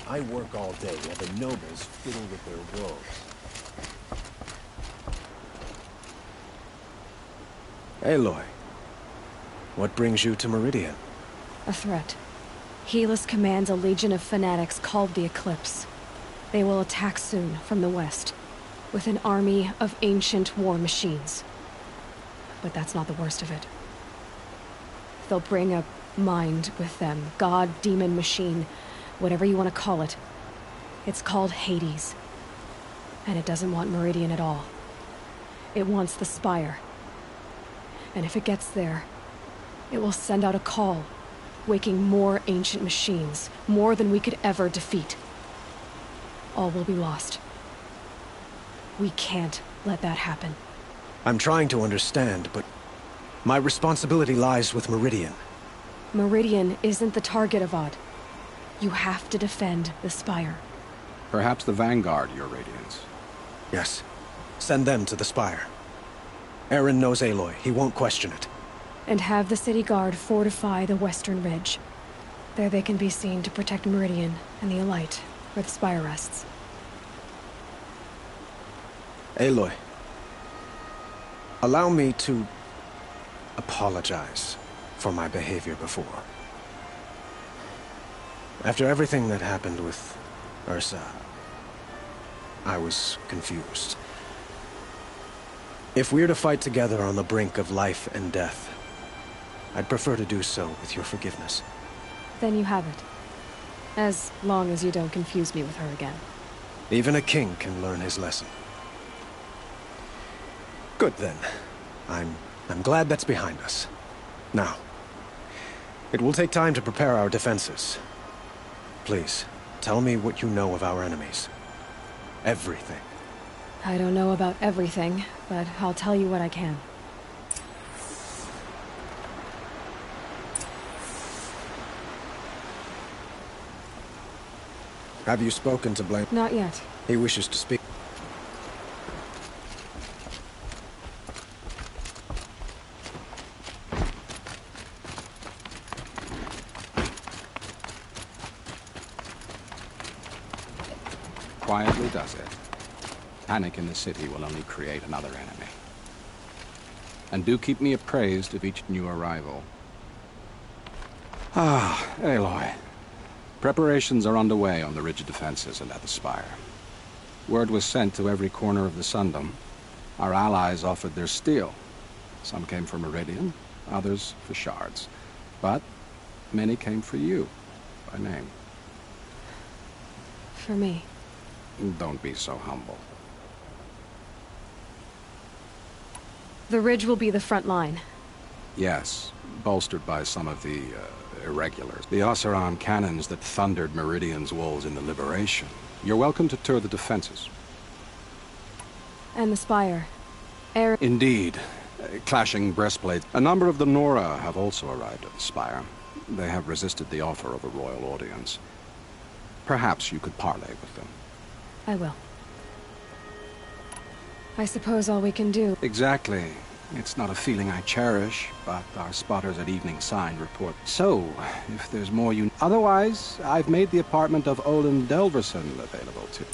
I work all day while the nobles fiddle with their wolves. Aloy, what brings you to Meridian? A threat. Helis commands a legion of fanatics called the Eclipse. They will attack soon from the west, with an army of ancient war machines. But that's not the worst of it. They'll bring a mind with them, god, demon, machine, whatever you want to call it. It's called Hades. And it doesn't want Meridian at all. It wants the Spire. And if it gets there, it will send out a call, waking more ancient machines, more than we could ever defeat. All will be lost. We can't let that happen. I'm trying to understand, but my responsibility lies with Meridian. Meridian isn't the target, Avad. You have to defend the Spire. Perhaps the Vanguard, Your Radiance. Yes. Send them to the Spire. Aaron knows Aloy. He won't question it. And have the city guard fortify the western ridge. There they can be seen to protect Meridian and the Elite, where the Spire rests. Aloy, allow me to apologize for my behavior before. After everything that happened with Ursa, I was confused. If we're to fight together on the brink of life and death, I'd prefer to do so with your forgiveness. Then you have it. As long as you don't confuse me with her again. Even a king can learn his lesson. Good then. I'm glad that's behind us. Now, it will take time to prepare our defenses. Please, tell me what you know of our enemies. Everything. I don't know about everything, but I'll tell you what I can. Have you spoken to Blaine? Not yet. He wishes to speak. Quietly does it. Panic in the city will only create another enemy. And do keep me appraised of each new arrival. Ah, Aloy. Preparations are underway on the ridge of defenses and at the Spire. Word was sent to every corner of the Sundom. Our allies offered their steel. Some came for Meridian, others for shards. But many came for you, by name. For me. Don't be so humble. The ridge will be the front line. Yes, bolstered by some of the, irregulars. The Oseram cannons that thundered Meridian's walls in the Liberation. You're welcome to tour the defenses. And the Spire. Indeed. Clashing breastplates. A number of the Nora have also arrived at the Spire. They have resisted the offer of a royal audience. Perhaps you could parley with them. I will. I suppose all we can do... Exactly. It's not a feeling I cherish, but our spotters at Evening Sign report. So, if there's more you... Otherwise, I've made the apartment of Olin Delverson available to...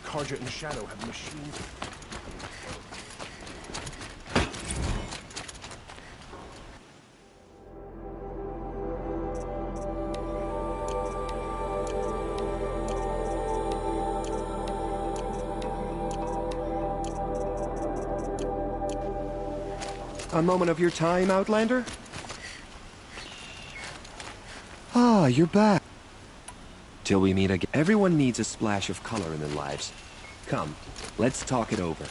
Carja and Shadow have machines. A moment of your time, Outlander? Ah, you're back. Till we meet again. Everyone needs a splash of color in their lives. Come, let's talk it over.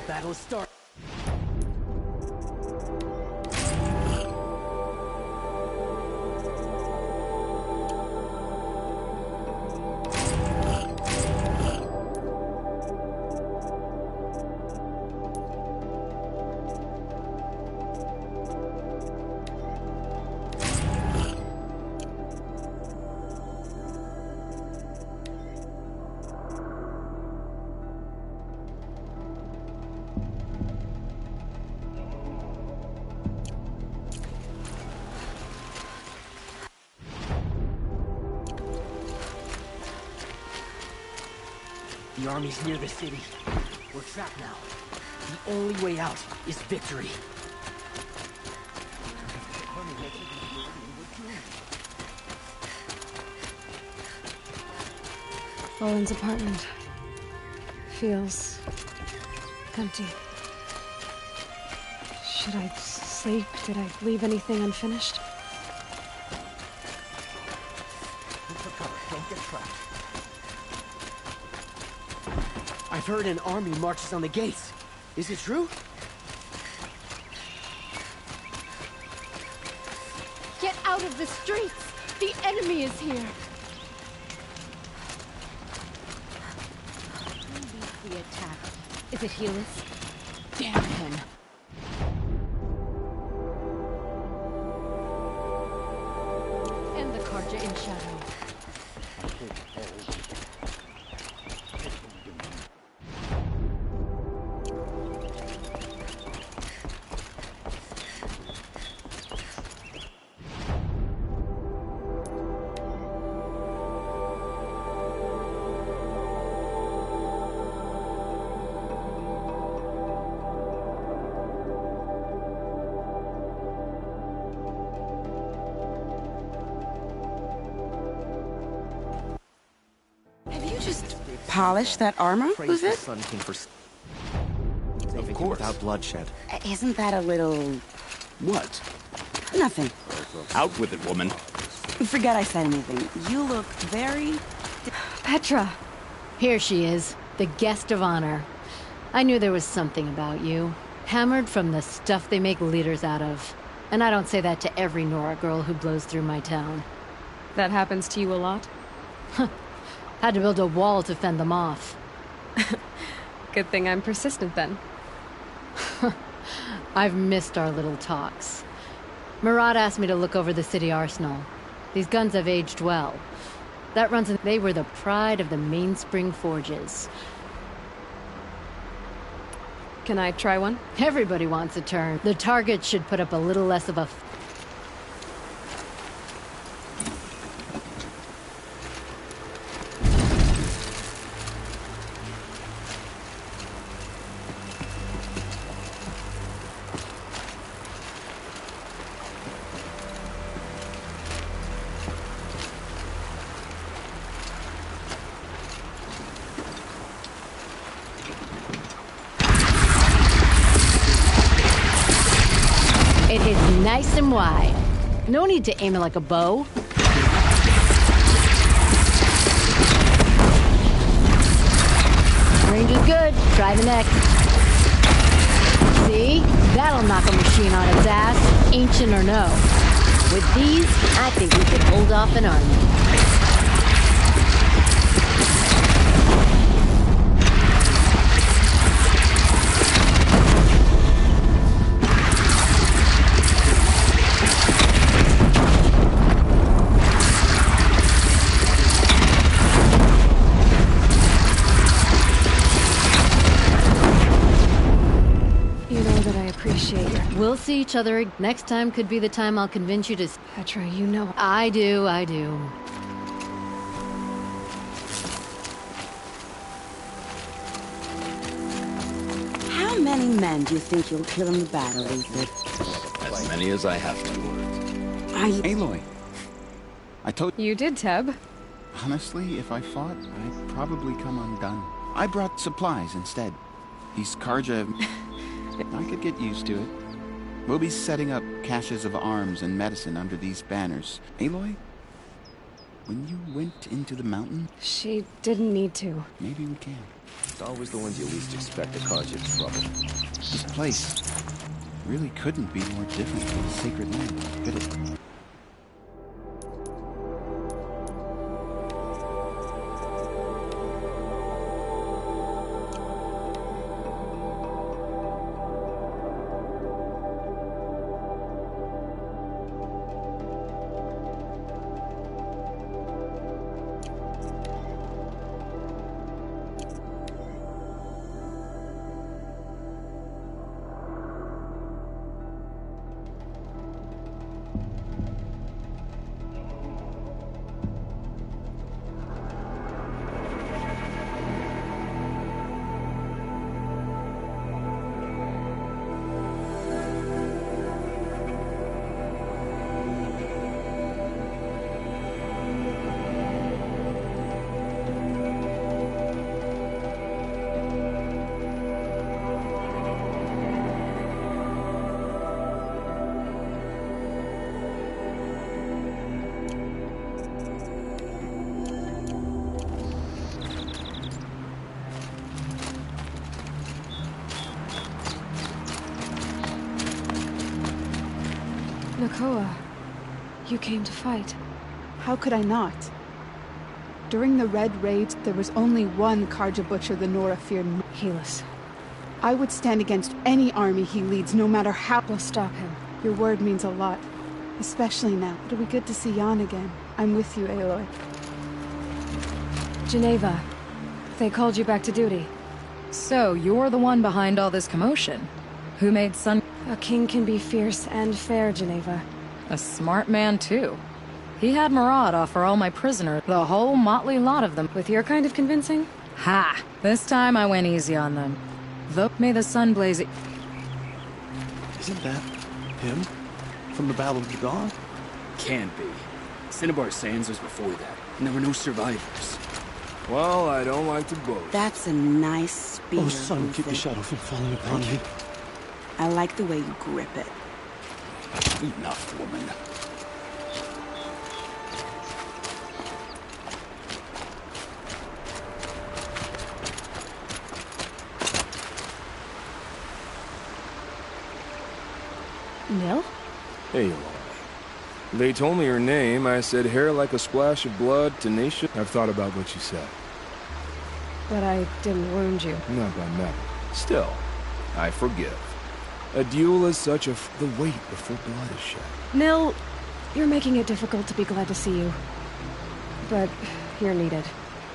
Battle start. The army's near the city. We're trapped now. The only way out is victory. Owen's apartment feels empty. Should I sleep? Did I leave anything unfinished? Look for cover. Don't get trapped. I've heard an army marches on the gates. Is it true? Get out of the streets! The enemy is here! Who leads the attack? Is it Helis? Damn him! And the Carja in shadow. Polish that armor? Who's it? Of course. Without bloodshed. Isn't that a little... What? Nothing. Out with it, woman. Forget I said anything. You look very... Petra! Here she is, the guest of honor. I knew there was something about you. Hammered from the stuff they make leaders out of. And I don't say that to every Nora girl who blows through my town. That happens to you a lot? Had to build a wall to fend them off. Good thing I'm persistent then. I've missed our little talks. Marat asked me to look over the city arsenal. These guns have aged well. That runs in... They were the pride of the Mainspring Forges. Can I try one? Everybody wants a turn. The target should put up a little less of a... It hits nice and wide. No need to aim it like a bow. Range is good. Try the next. See? That'll knock a machine on its ass, ancient or no. With these, I think we could hold off an army. We'll see each other. Next time could be the time I'll convince you to... Petra, you know... I do. How many men do you think you'll kill in the battle, Ethan? As many as I have to. Aloy. I told... You did, Teb. Honestly, if I fought, I'd probably come undone. I brought supplies instead. These Karja... I could get used to it. We'll be setting up caches of arms and medicine under these banners. Aloy, when you went into the mountain... She didn't need to. Maybe we can. It's always the ones you least expect to cause you trouble. This place really couldn't be more different from a sacred land, could it? Nakoa, you came to fight. How could I not? During the Red Raids, there was only one Karja Butcher the Nora feared. Helis. I would stand against any army he leads, no matter how... We'll stop him. Your word means a lot. Especially now. It'll be good to see Jan again. I'm with you, Aloy. Geneva. They called you back to duty. So, you're the one behind all this commotion. Who made Sun... A king can be fierce and fair, Geneva. A smart man, too. He had Murad offer all my prisoners, the whole motley lot of them. With your kind of convincing? Ha! This time I went easy on them. Though may the sun blaze... Isn't that him? From the Battle of the Dawn? Can't be. Cinnabar Sands was before that, and there were no survivors. Well, I don't like to boast. That's a nice spear. Oh, son, keep the shadow from falling upon me. I like the way you grip it. Enough, woman. Nil? Aloy. They told me her name. I said hair like a splash of blood, tenacious. I've thought about what you said. But I didn't wound you. Not by metal. Still, I forgive. A duel is such a... the weight before blood is shed. Nil, you're making it difficult to be glad to see you. But you're needed.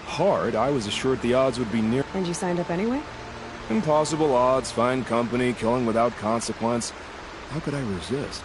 Hard? I was assured the odds would be near... And you signed up anyway? Impossible odds, fine company, killing without consequence. How could I resist?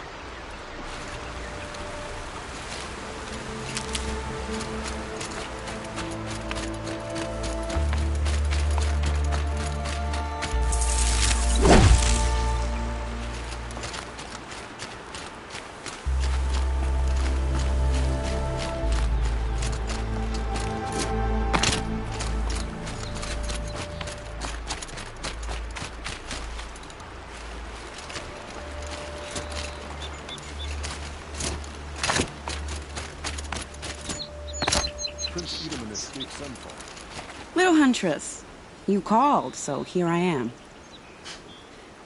Little Huntress, you called, so here I am.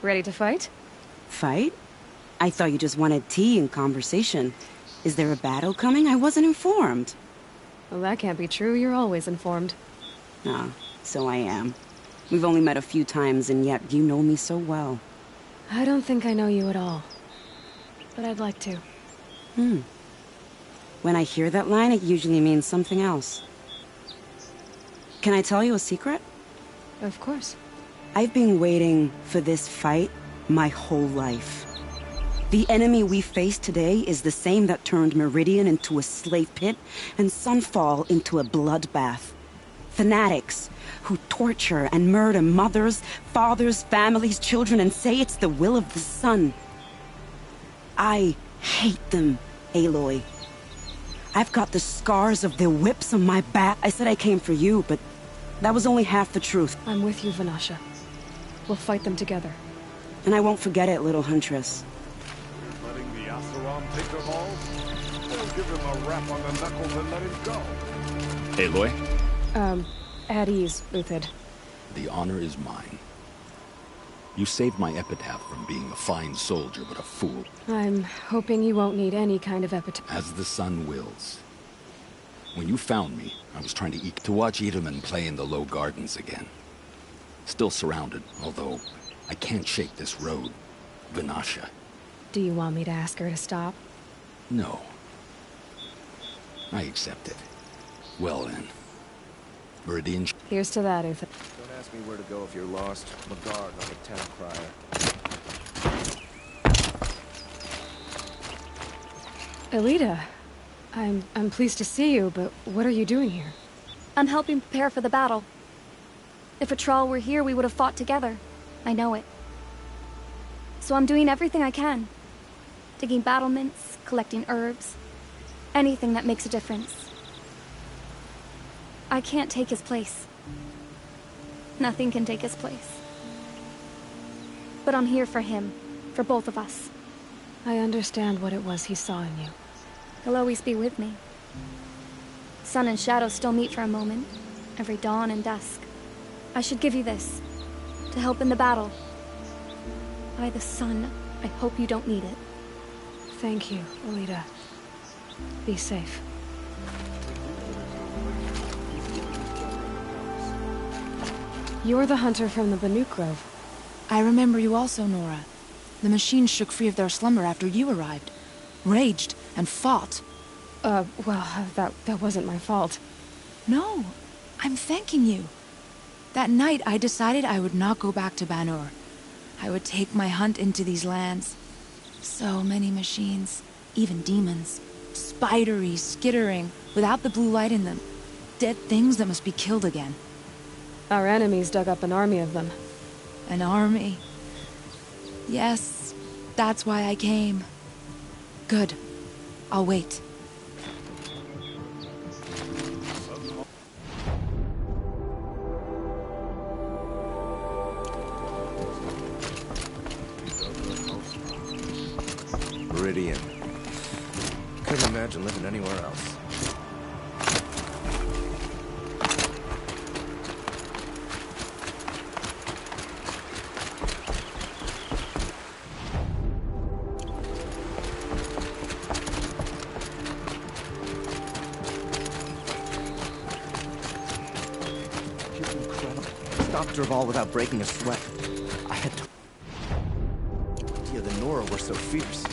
Ready to fight? Fight? I thought you just wanted tea and conversation. Is there a battle coming? I wasn't informed. Well, that can't be true. You're always informed. Ah, so I am. We've only met a few times, and yet you know me so well. I don't think I know you at all. But I'd like to. When I hear that line, it usually means something else. Can I tell you a secret? Of course. I've been waiting for this fight my whole life. The enemy we face today is the same that turned Meridian into a slave pit and Sunfall into a bloodbath. Fanatics who torture and murder mothers, fathers, families, children, and say it's the will of the sun. I hate them, Aloy. I've got the scars of their whips on my back. I said I came for you, but that was only half the truth. I'm with you, Vanasha. We'll fight them together. And I won't forget it, little huntress. Letting the Asaram take their balls? They'll give him a rap on the knuckles and let him go. Aloy, At ease, Uthid. the honor is mine. You saved my epitaph from being a fine soldier, but a fool. I'm hoping you won't need any kind of epitaph. As the sun wills. When you found me, I was trying to watch Edelman play in the Low Gardens again. Still surrounded, although I can't shake this road. Vanasha. Do you want me to ask her to stop? No. I accept it. Well then. Meridian... Here's to that, Uthid. Don't ask me where to go if you're lost. I'm a guard, not a town crier. Elita, I'm pleased to see you, but what are you doing here? I'm helping prepare for the battle. If Atral were here, we would have fought together. I know it. So I'm doing everything I can. Digging battlements, collecting herbs. Anything that makes a difference. I can't take his place. Nothing can take his place. But I'm here for him. For both of us. I understand what it was he saw in you. He'll always be with me. Sun and shadow still meet for a moment. Every dawn and dusk. I should give you this. To help in the battle. By the sun, I hope you don't need it. Thank you, Elita. Be safe. You're the hunter from the Banuk Grove. I remember you also, Nora. The machines shook free of their slumber after you arrived. Raged and fought. Well, that wasn't my fault. No, I'm thanking you. That night, I decided I would not go back to Banur. I would take my hunt into these lands. So many machines, even demons. Spidery, skittering, without the blue light in them. Dead things that must be killed again. Our enemies dug up an army of them. An army? Yes, that's why I came. Good. I'll wait. Meridian. Couldn't imagine living anywhere else. You're incredible. Stopped Derval without breaking a sweat. I had to... Yeah, the Nora were so fierce.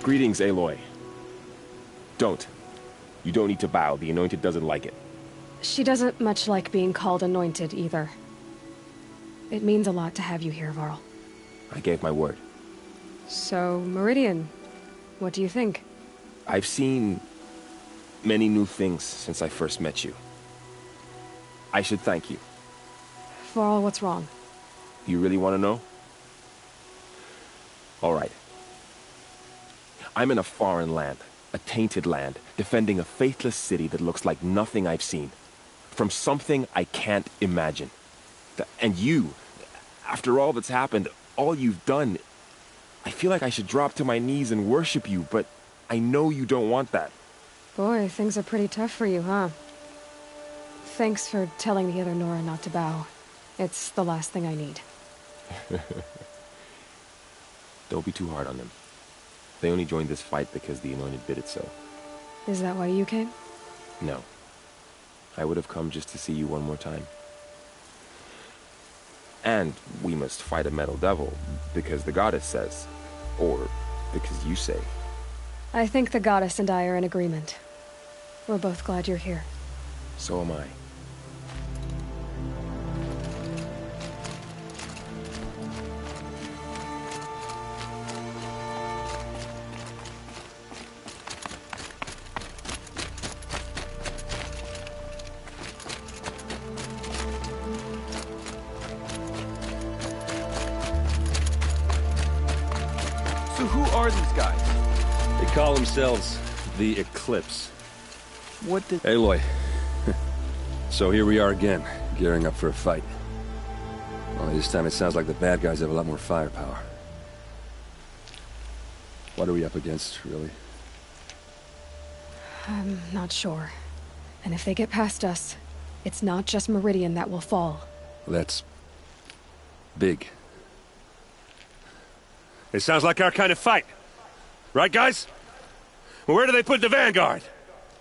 Greetings, Aloy. Don't. You don't need to bow. The Anointed doesn't like it. She doesn't much like being called Anointed, either. It means a lot to have you here, Varl. I gave my word. So, Meridian, what do you think? I've seen many new things since I first met you. I should thank you. Varl, what's wrong? You really want to know? All right. I'm in a foreign land, a tainted land, defending a faithless city that looks like nothing I've seen. From something I can't imagine. And you, after all that's happened, all you've done, I feel like I should drop to my knees and worship you, but I know you don't want that. Boy, things are pretty tough for you, huh? Thanks for telling the other Nora not to bow. It's the last thing I need. Don't be too hard on them. They only joined this fight because the Anointed bid it so. Is that why you came? No. I would have come just to see you one more time. And we must fight a metal devil, because the goddess says. Or because you say. I think the goddess and I are in agreement. We're both glad you're here. So am I. So who are these guys? They call themselves the Eclipse. What did... Aloy. So here we are again, gearing up for a fight. Only this time it sounds like the bad guys have a lot more firepower. What are we up against, really? I'm not sure. And if they get past us, it's not just Meridian that will fall. That's... big. It sounds like our kind of fight. Right, guys? Well, where do they put the Vanguard?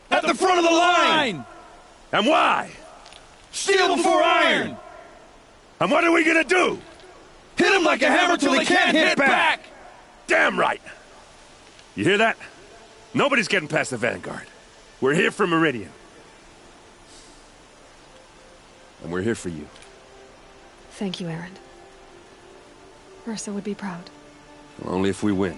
At the front of the line! And why? Steel before iron! And what are we gonna do? Hit them like a hammer till they can't hit back! Damn right! You hear that? Nobody's getting past the Vanguard. We're here for Meridian. And we're here for you. Thank you, Aaron. Ursa would be proud. Only if we win.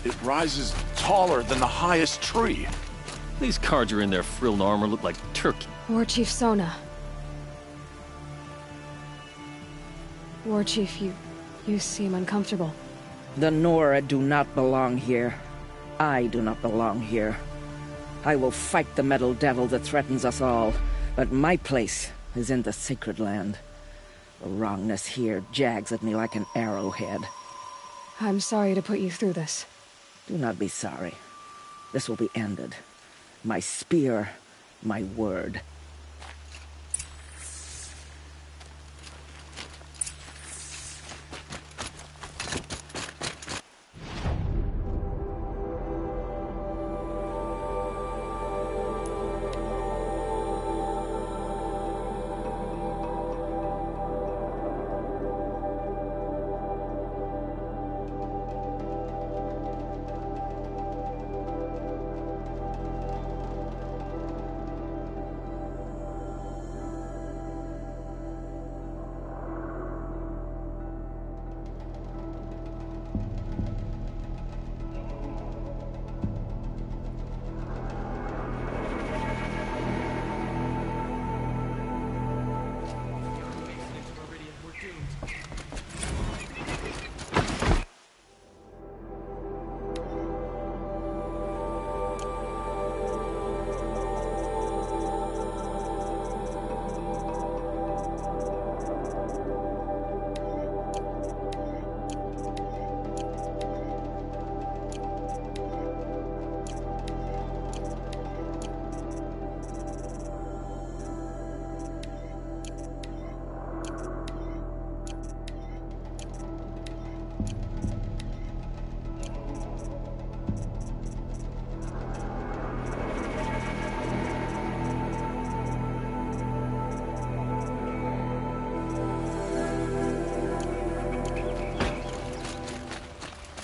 It rises taller than the highest tree. These Carja in their frilled armor look like turkey. War Chief Sona. War Chief, you seem uncomfortable. The Nora do not belong here. I do not belong here. I will fight the metal devil that threatens us all, but my place is in the sacred land. The wrongness here jags at me like an arrowhead. I'm sorry to put you through this. Do not be sorry. This will be ended. My spear, my word.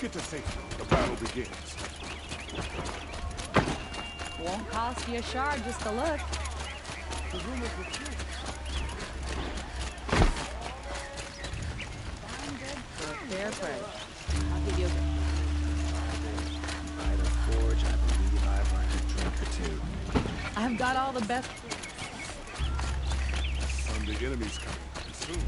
Get to safety. The battle begins. Won't cost you a shard just to look. The rumors were true. Fair price. I'll give you a... By the forge, I believe I've earned a drink or two. I've got all the best... Son, the enemy's coming. Soon.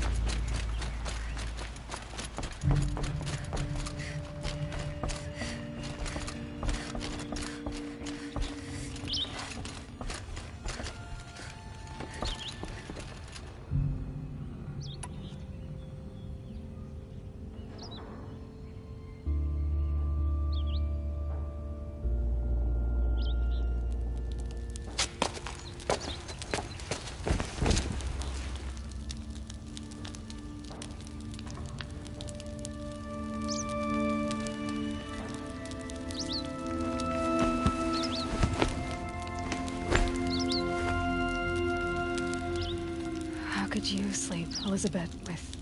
Could you sleep, Elizabeth, with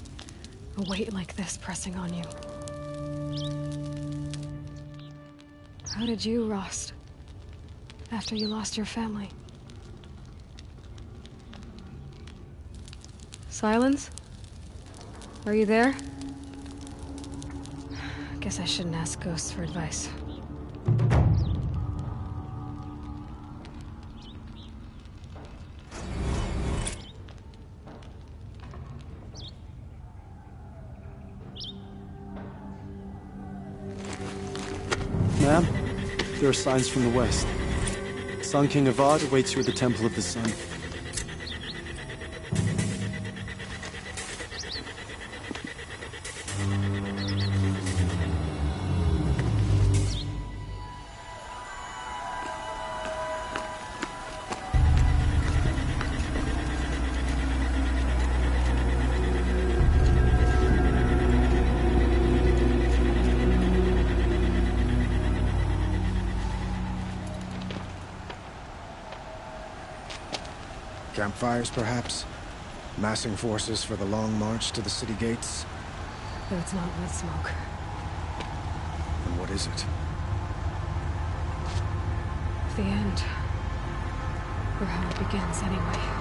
a weight like this pressing on you? How did you rust after you lost your family? Silence? Are you there? Guess I shouldn't ask ghosts for advice. Ma'am, there are signs from the west. Sun King Avad awaits you at the Temple of the Sun. Campfires, perhaps? Massing forces for the long march to the city gates? But it's not wood smoke. Then what is it? The end. Or how it begins, anyway.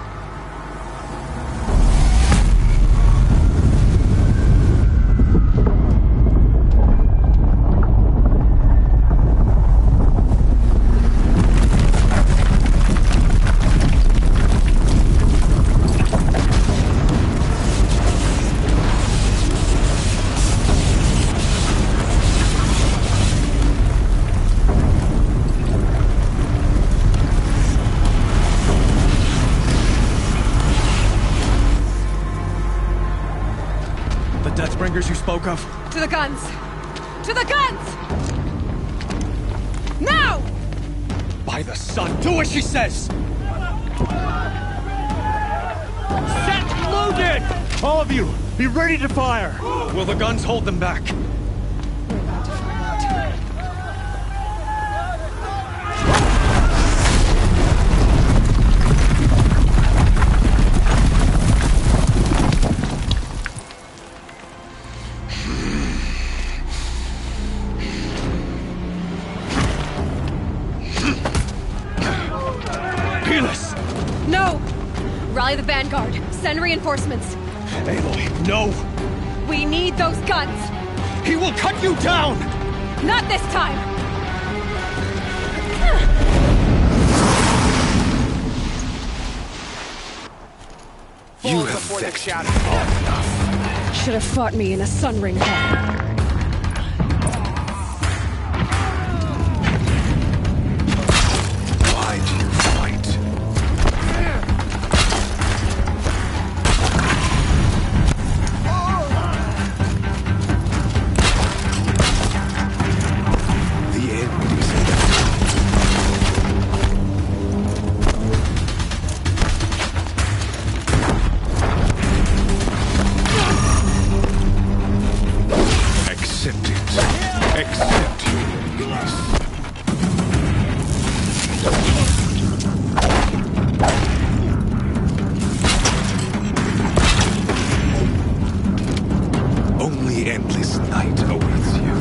Deathbringers you spoke of? To the guns! To the guns! Now! By the sun, do as she says! Set loaded! All of you, be ready to fire! Will the guns hold them back? We're about to find out. No! Rally the vanguard. Send reinforcements. Aloy, no! We need those guns! He will cut you down! Not this time! You have vexed me long enough. Should have fought me in a sun ring hall. Only endless night awaits you.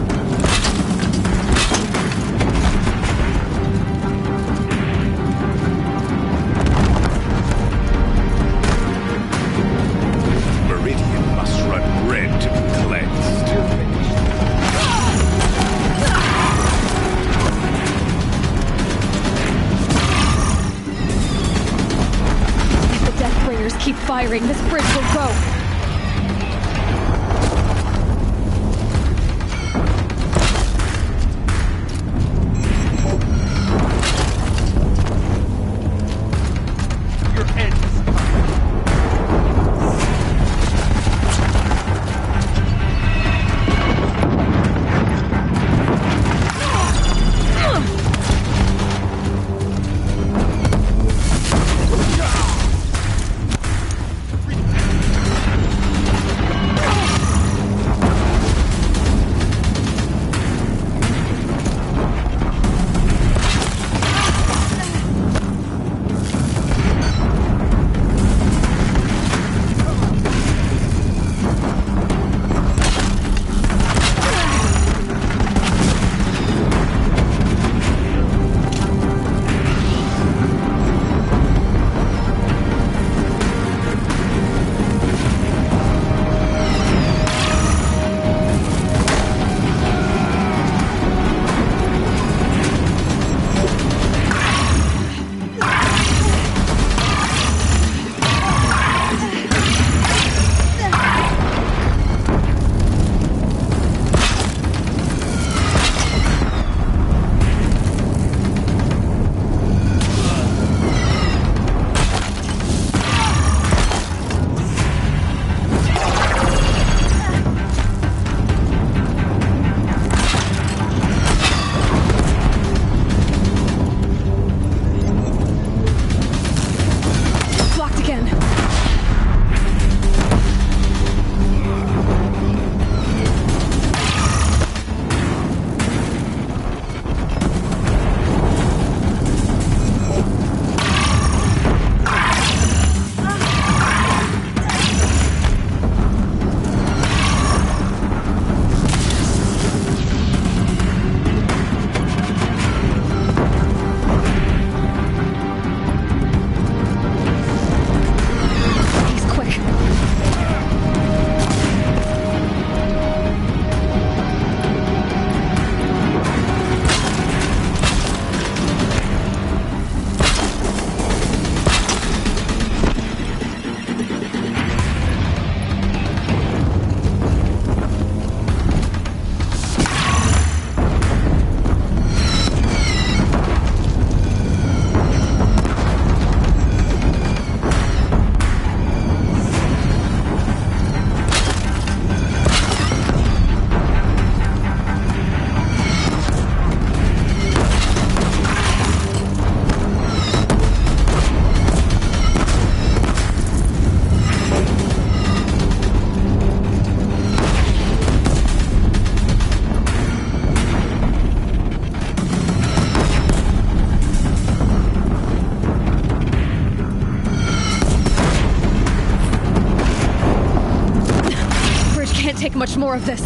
take much more of this.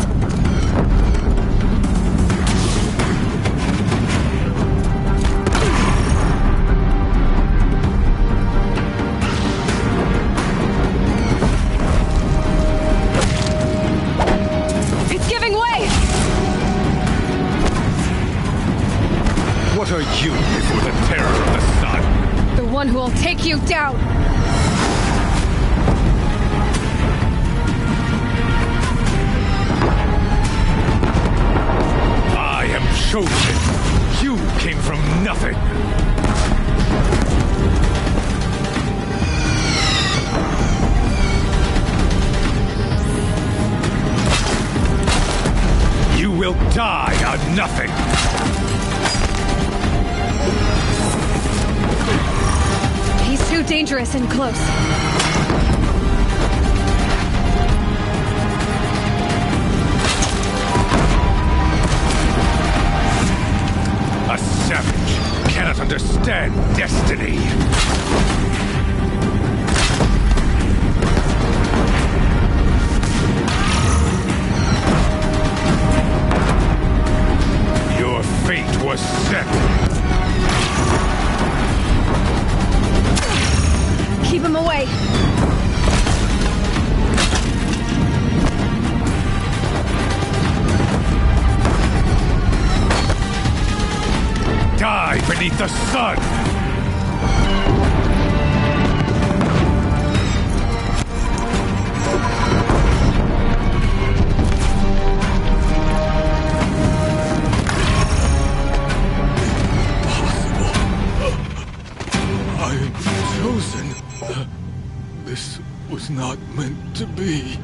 It's giving way! What are you before the terror of the sun? The one who will take you down! I am chosen. You came from nothing. You will die on nothing. He's too dangerous and close. A savage cannot understand destiny. Your fate was set. Keep him away. Die beneath the sun! I'm chosen. This was not meant to be.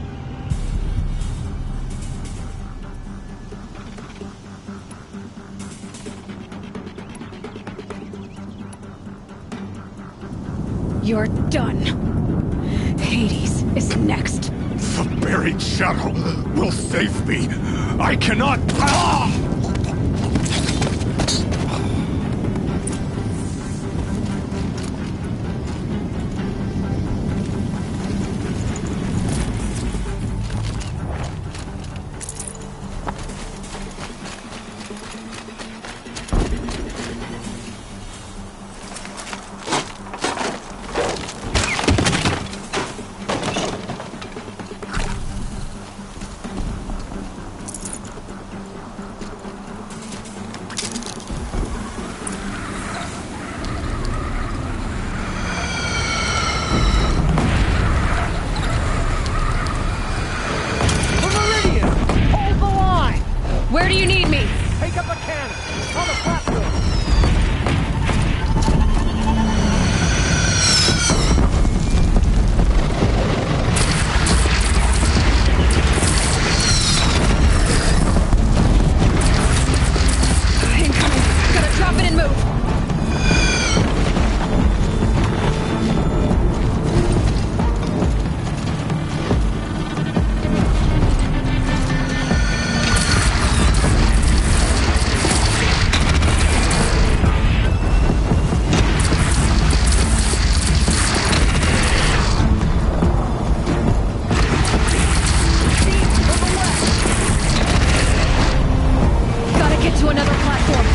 You're done. Hades is next. The buried shadow will save me. I cannot... Ah! Where do you need me? Take up a cannon on the platform. Incoming. Gotta drop it and move. To another platform.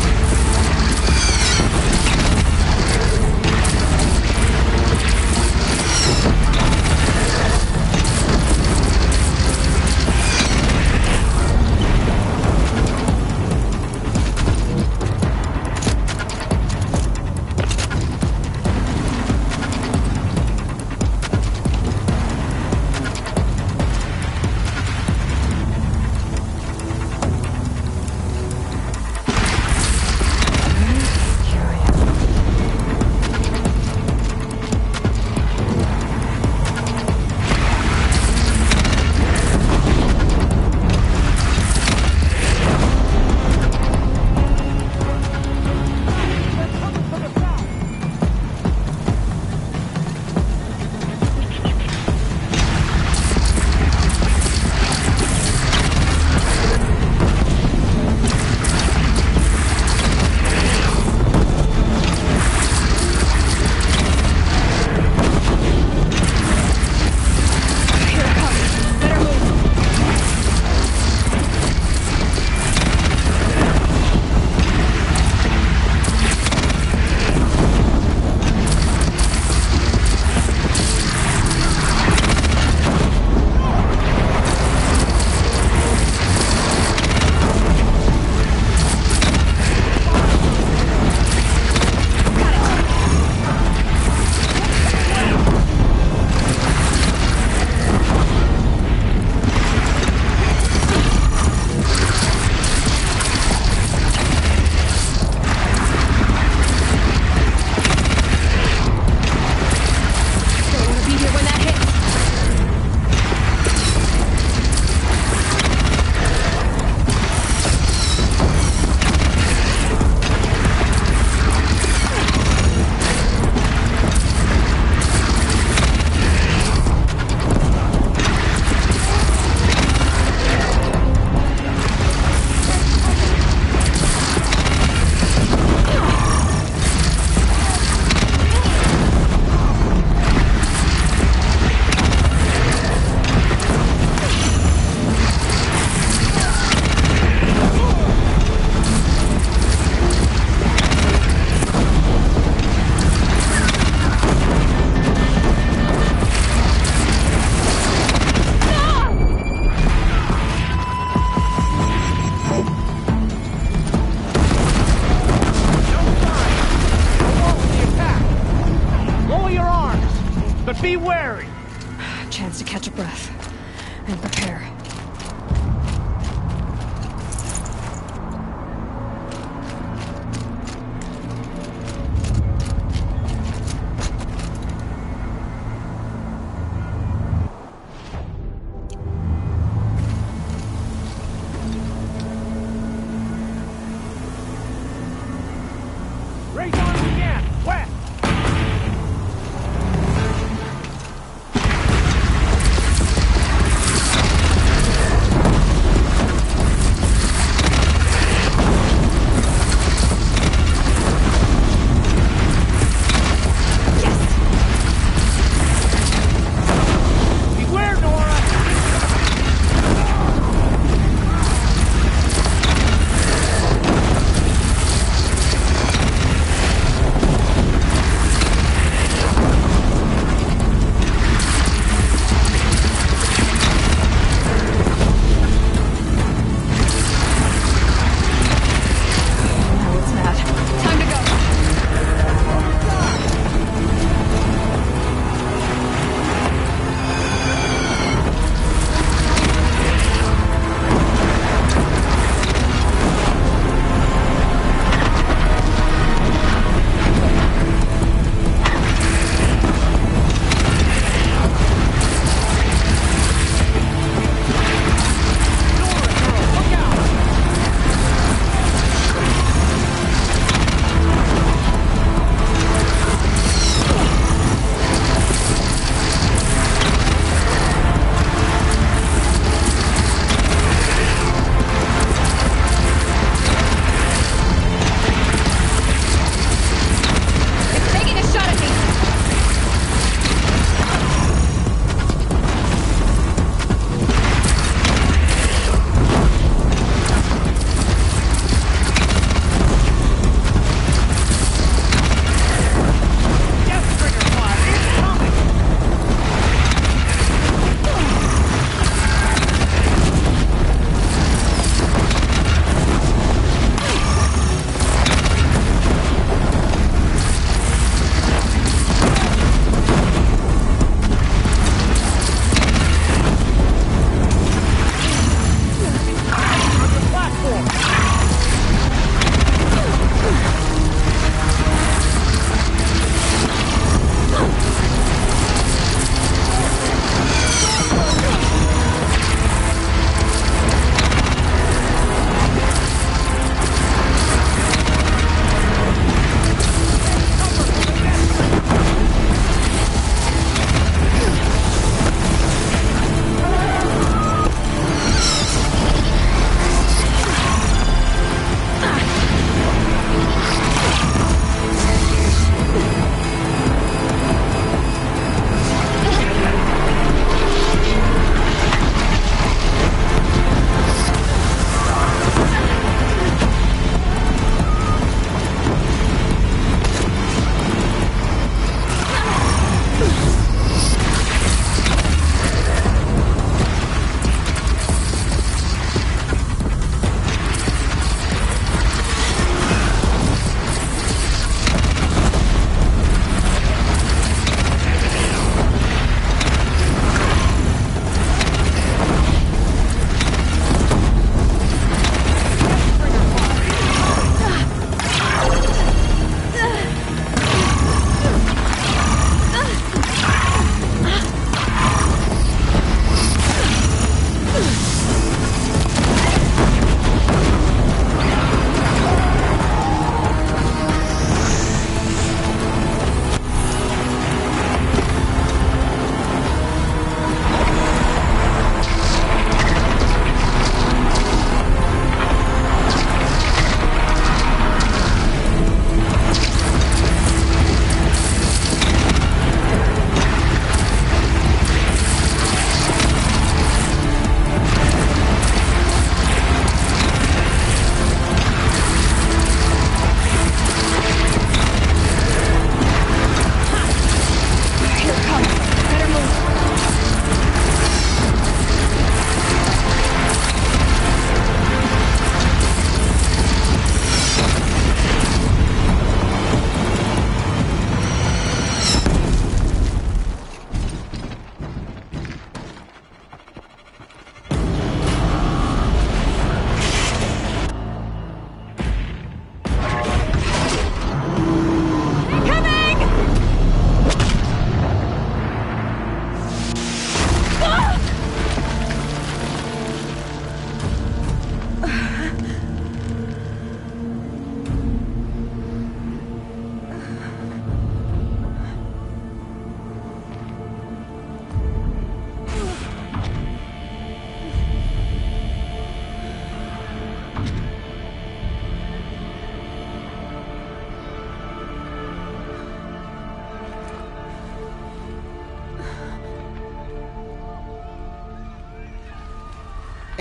prepare. Raise on again! West!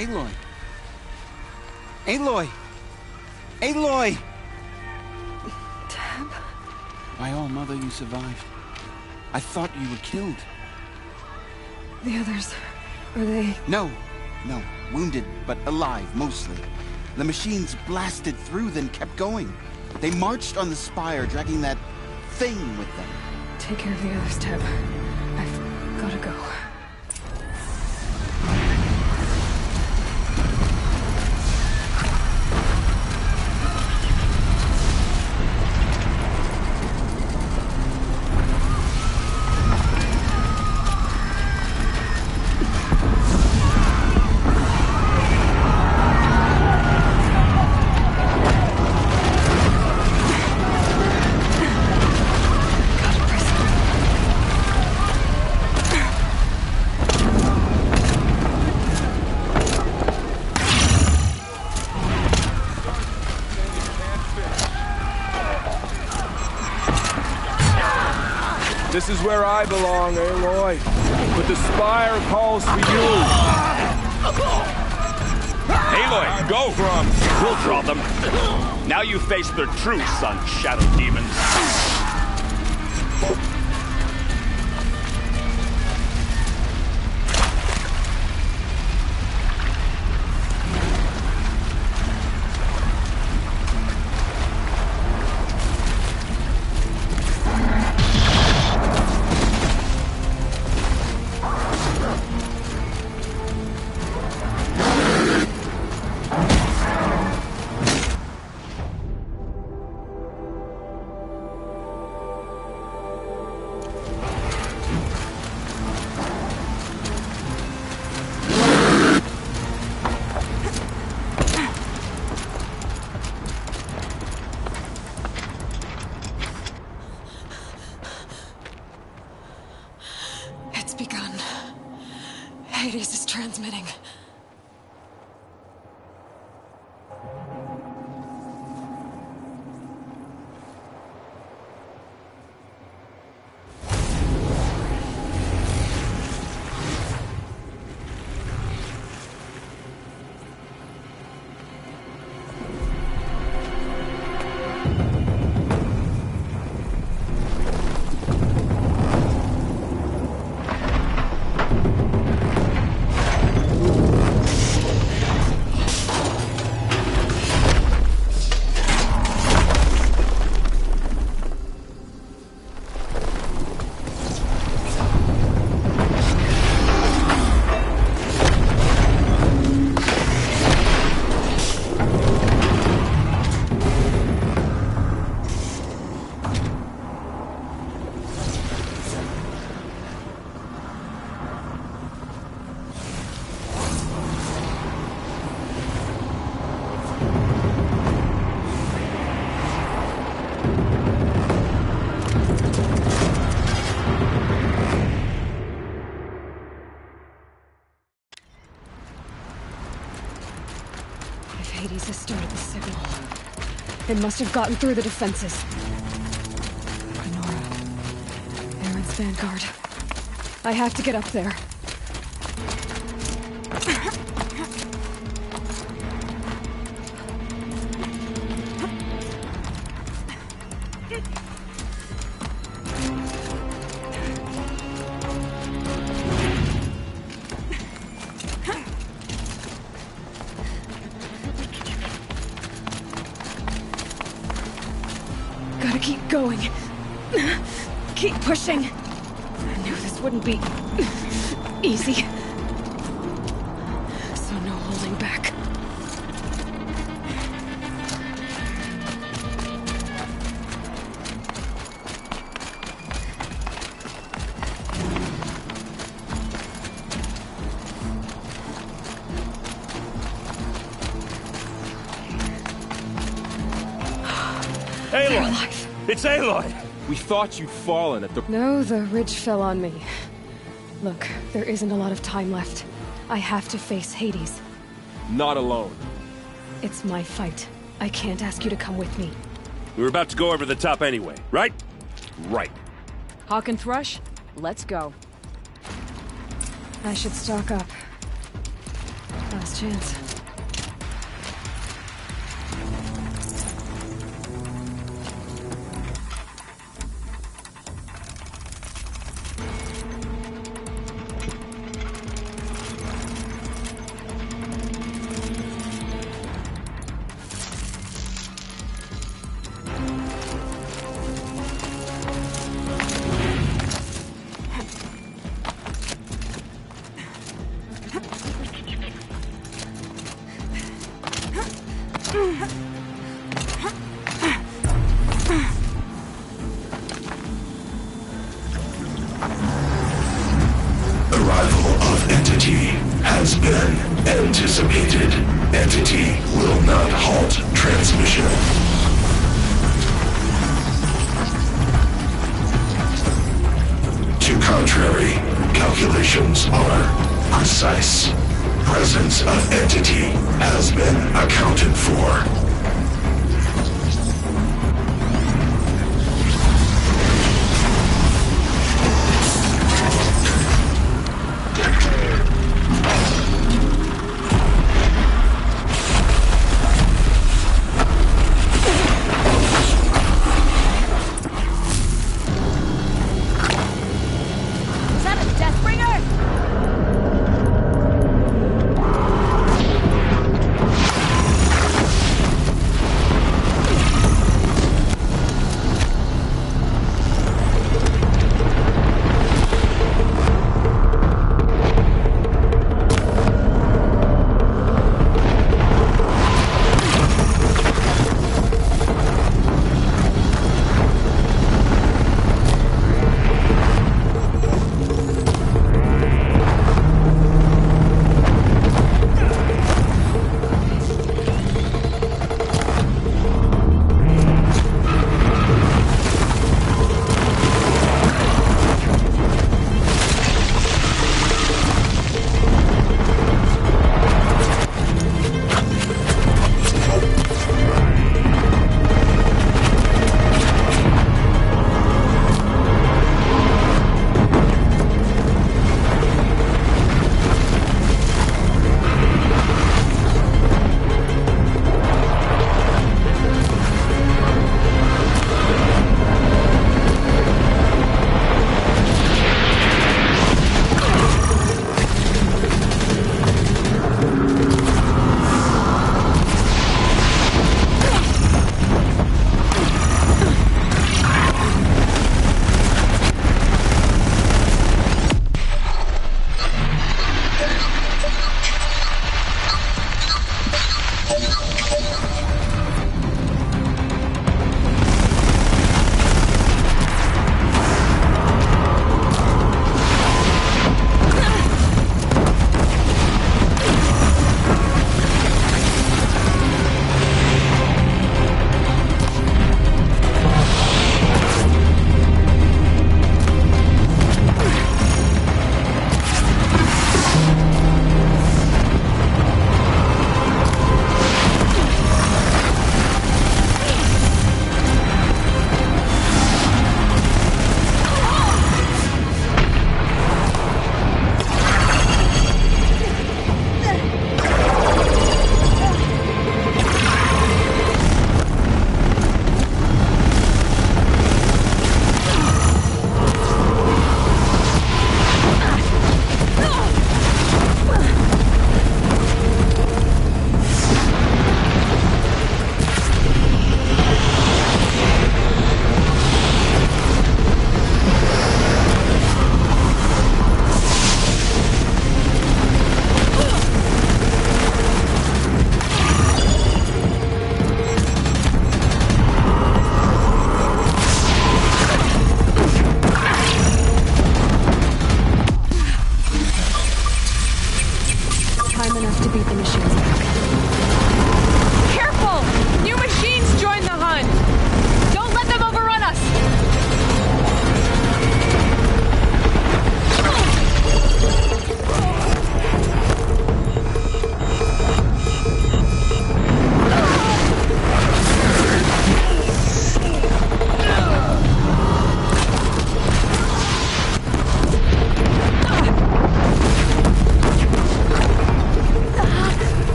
Aloy! Aloy! Aloy! Tab? My all mother, you survived. I thought you were killed. The others, are they... No. Wounded, but alive, mostly. The machines blasted through, then kept going. They marched on the spire, dragging that thing with them. Take care of the others, Tab. I've gotta go. This is where I belong, Aloy. But the spire calls for you. Aloy, go! We'll draw them. Now you face their true son, Shadow Demons. Hades is transmitting. Hades has started the signal. It must have gotten through the defenses. Nora. Aaron's vanguard. I have to get up there. Gotta keep going. Keep pushing. I knew this wouldn't be easy. So no holding back. Aloy! It's Aloy! We thought you'd fallen at the... No, the ridge fell on me. Look, there isn't a lot of time left. I have to face Hades. Not alone. It's my fight. I can't ask you to come with me. We were about to go over the top anyway, right? Right. Hawk and Thrush, let's go. I should stock up. Last chance. Arrival of Entity has been anticipated. Entity will not halt transmission. To contrary, calculations are precise. Presence of Entity has been accounted for.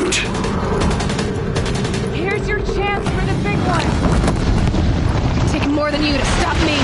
route. Here's your chance for the big one. It'd take more than you to stop me.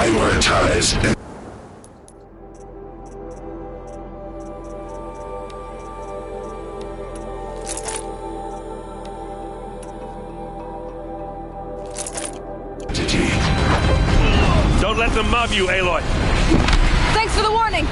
Prioritize. Don't let them mob you, Aloy. Thanks for the warning.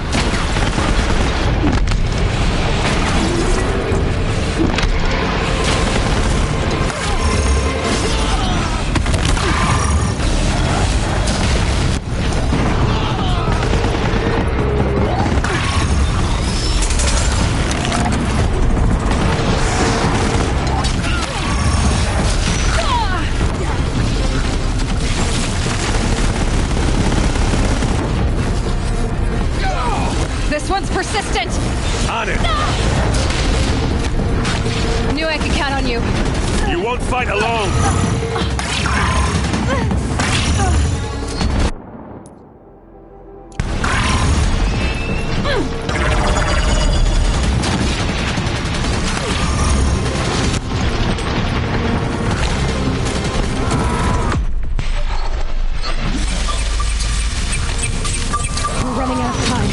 Assistant! On it! Knew I could count on you. You won't fight alone! We're running out of time.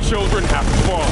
Children have fallen.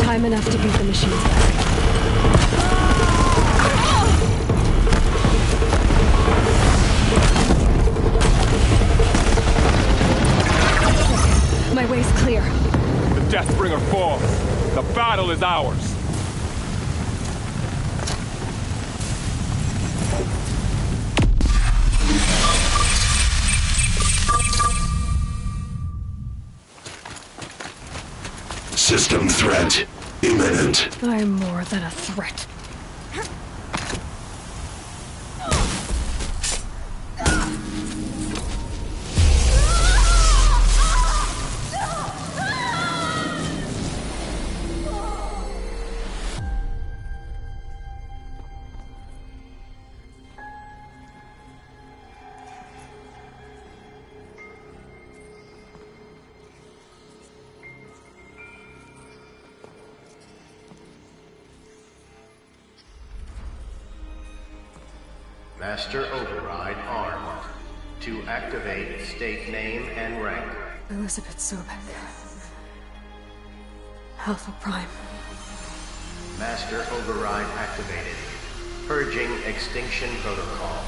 Time enough to beat the machines back. My way's clear. The Deathbringer falls. The battle is ours. System threat imminent. I'm more than a threat. Master Override armed. To activate, state name and rank. Elizabeth Sobek. Alpha Prime. Master Override activated. Purging extinction protocol.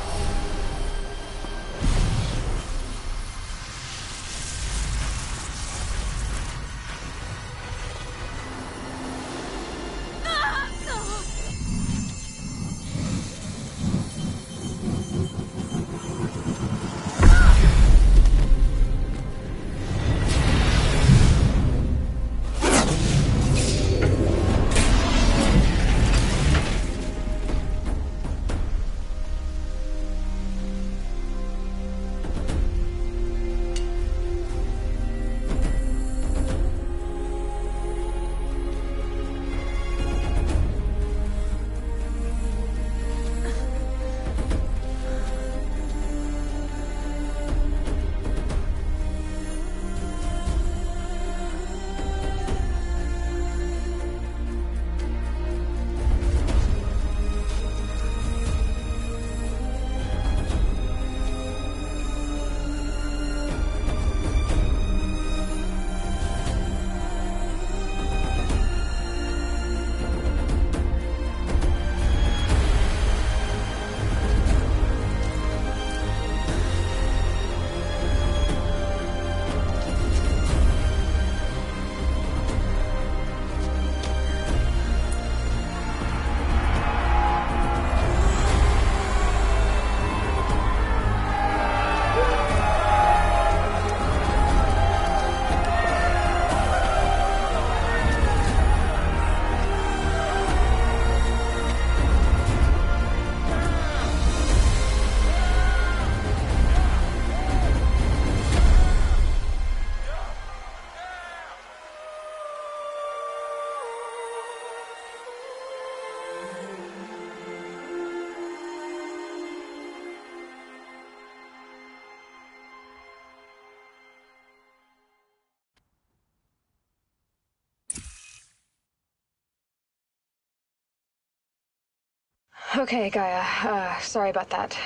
Okay, Gaia. Sorry about that.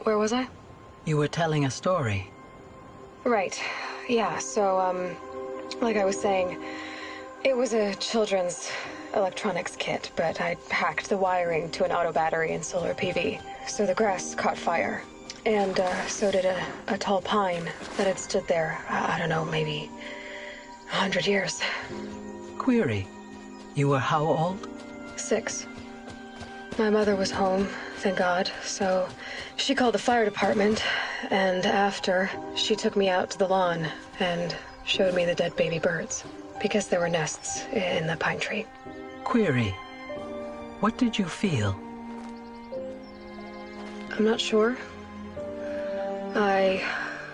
Where was I? You were telling a story. Right. Yeah, so, like I was saying, it was a children's electronics kit, but I'd hacked the wiring to an auto battery and solar PV. So the grass caught fire. And, so did a tall pine that had stood there, I don't know, maybe 100 years. Query. You were how old? 6. My mother was home, thank God, so she called the fire department, and after, she took me out to the lawn and showed me the dead baby birds, because there were nests in the pine tree. Query. What did you feel? I'm not sure. I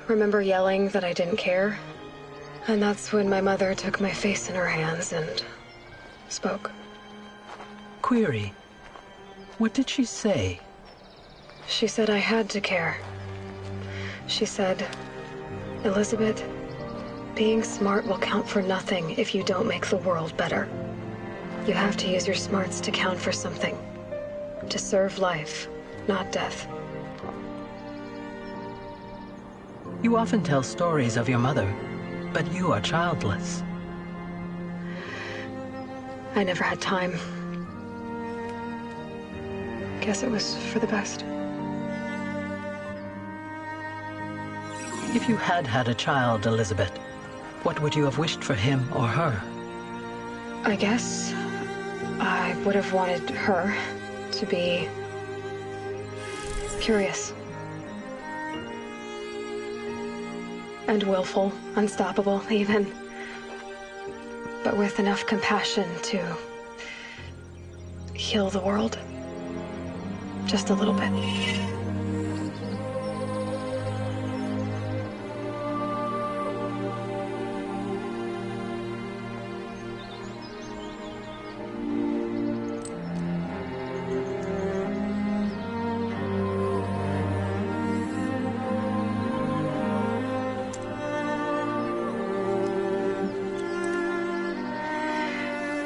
remember yelling that I didn't care, and that's when my mother took my face in her hands and spoke. Query. What did she say? She said I had to care. She said, Elizabeth, being smart will count for nothing if you don't make the world better. You have to use your smarts to count for something. To serve life, not death. You often tell stories of your mother, but you are childless. I never had time. Guess it was for the best. If you had had a child, Elizabeth, what would you have wished for him or her? I guess I would have wanted her to be curious. And willful, unstoppable, even. But with enough compassion to heal the world. Just a little bit.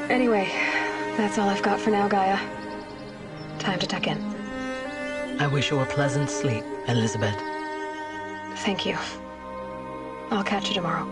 Anyway, that's all I've got for now, Gaia. Time to tuck in. I wish you a pleasant sleep, Elizabeth. Thank you. I'll catch you tomorrow.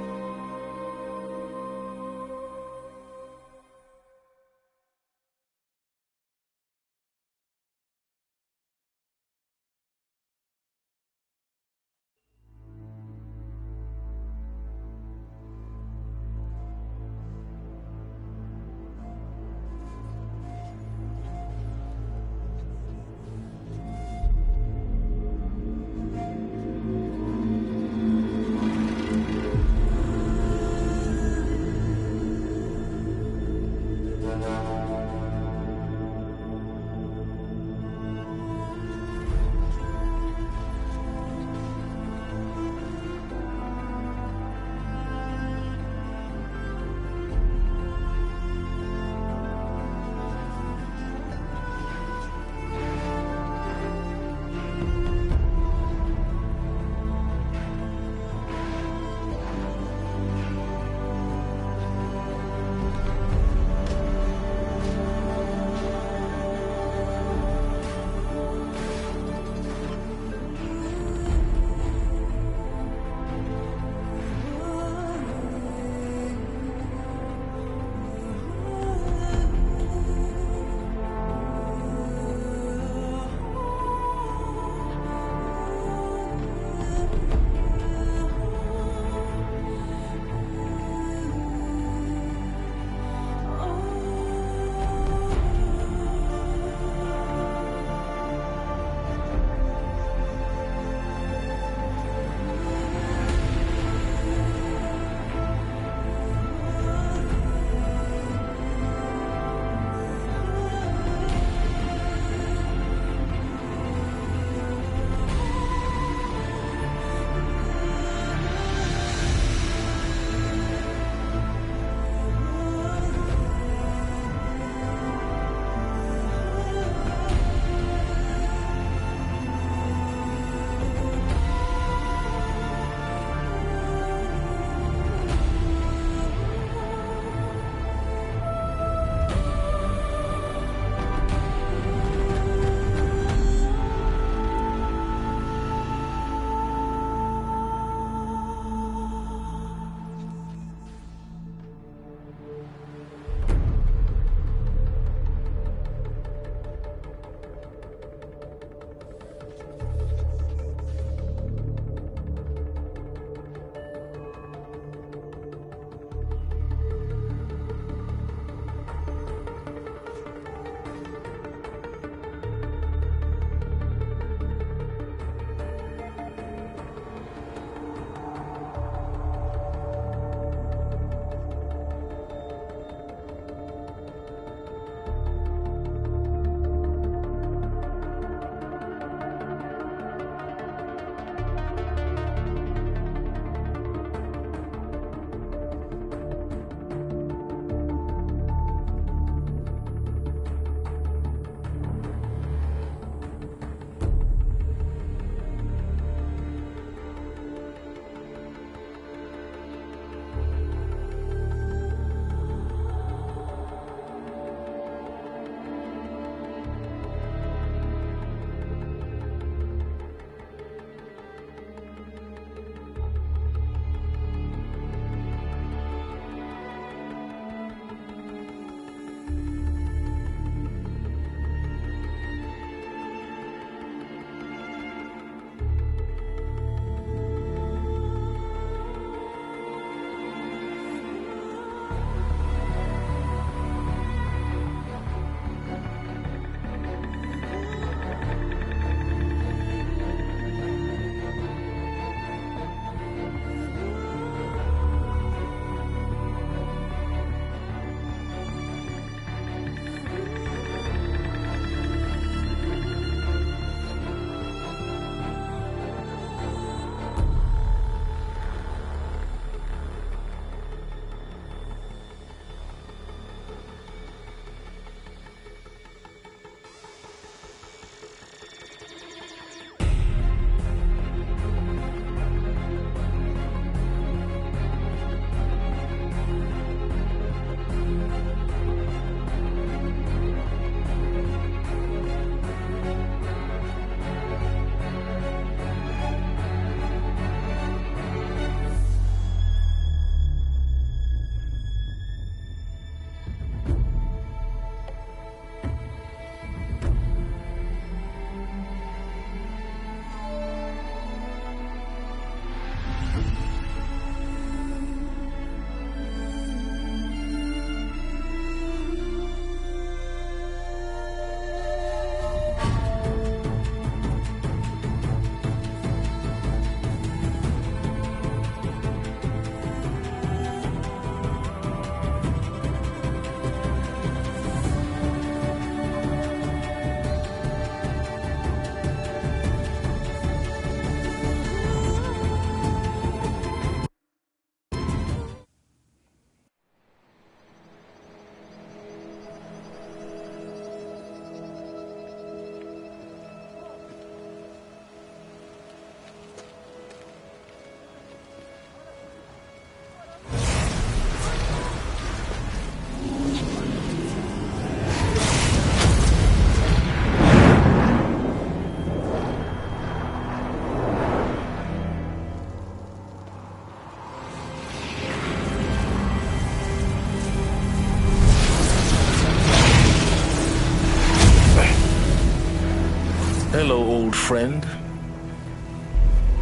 Hello, old friend.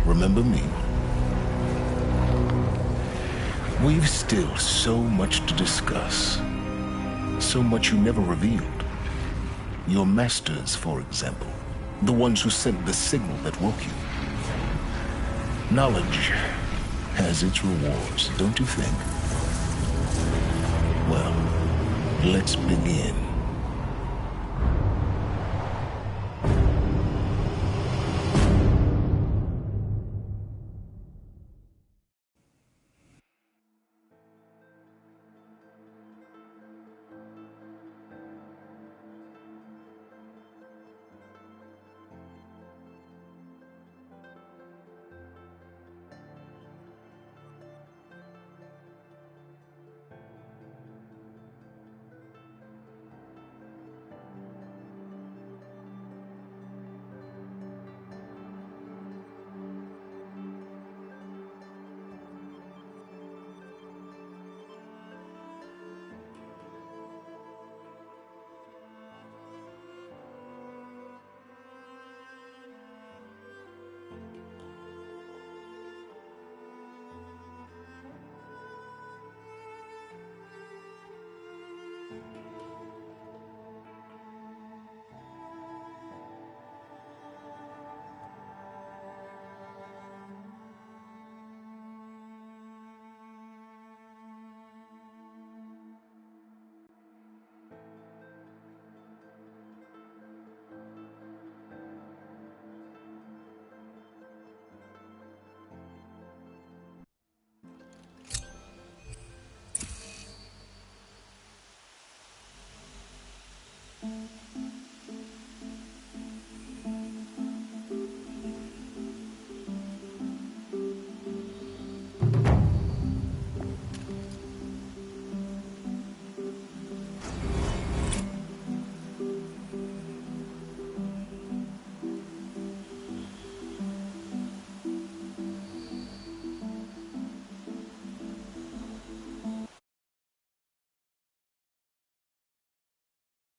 Remember me? We've still so much to discuss. So much you never revealed. Your masters, for example. The ones who sent the signal that woke you. Knowledge has its rewards, don't you think? Well, let's begin.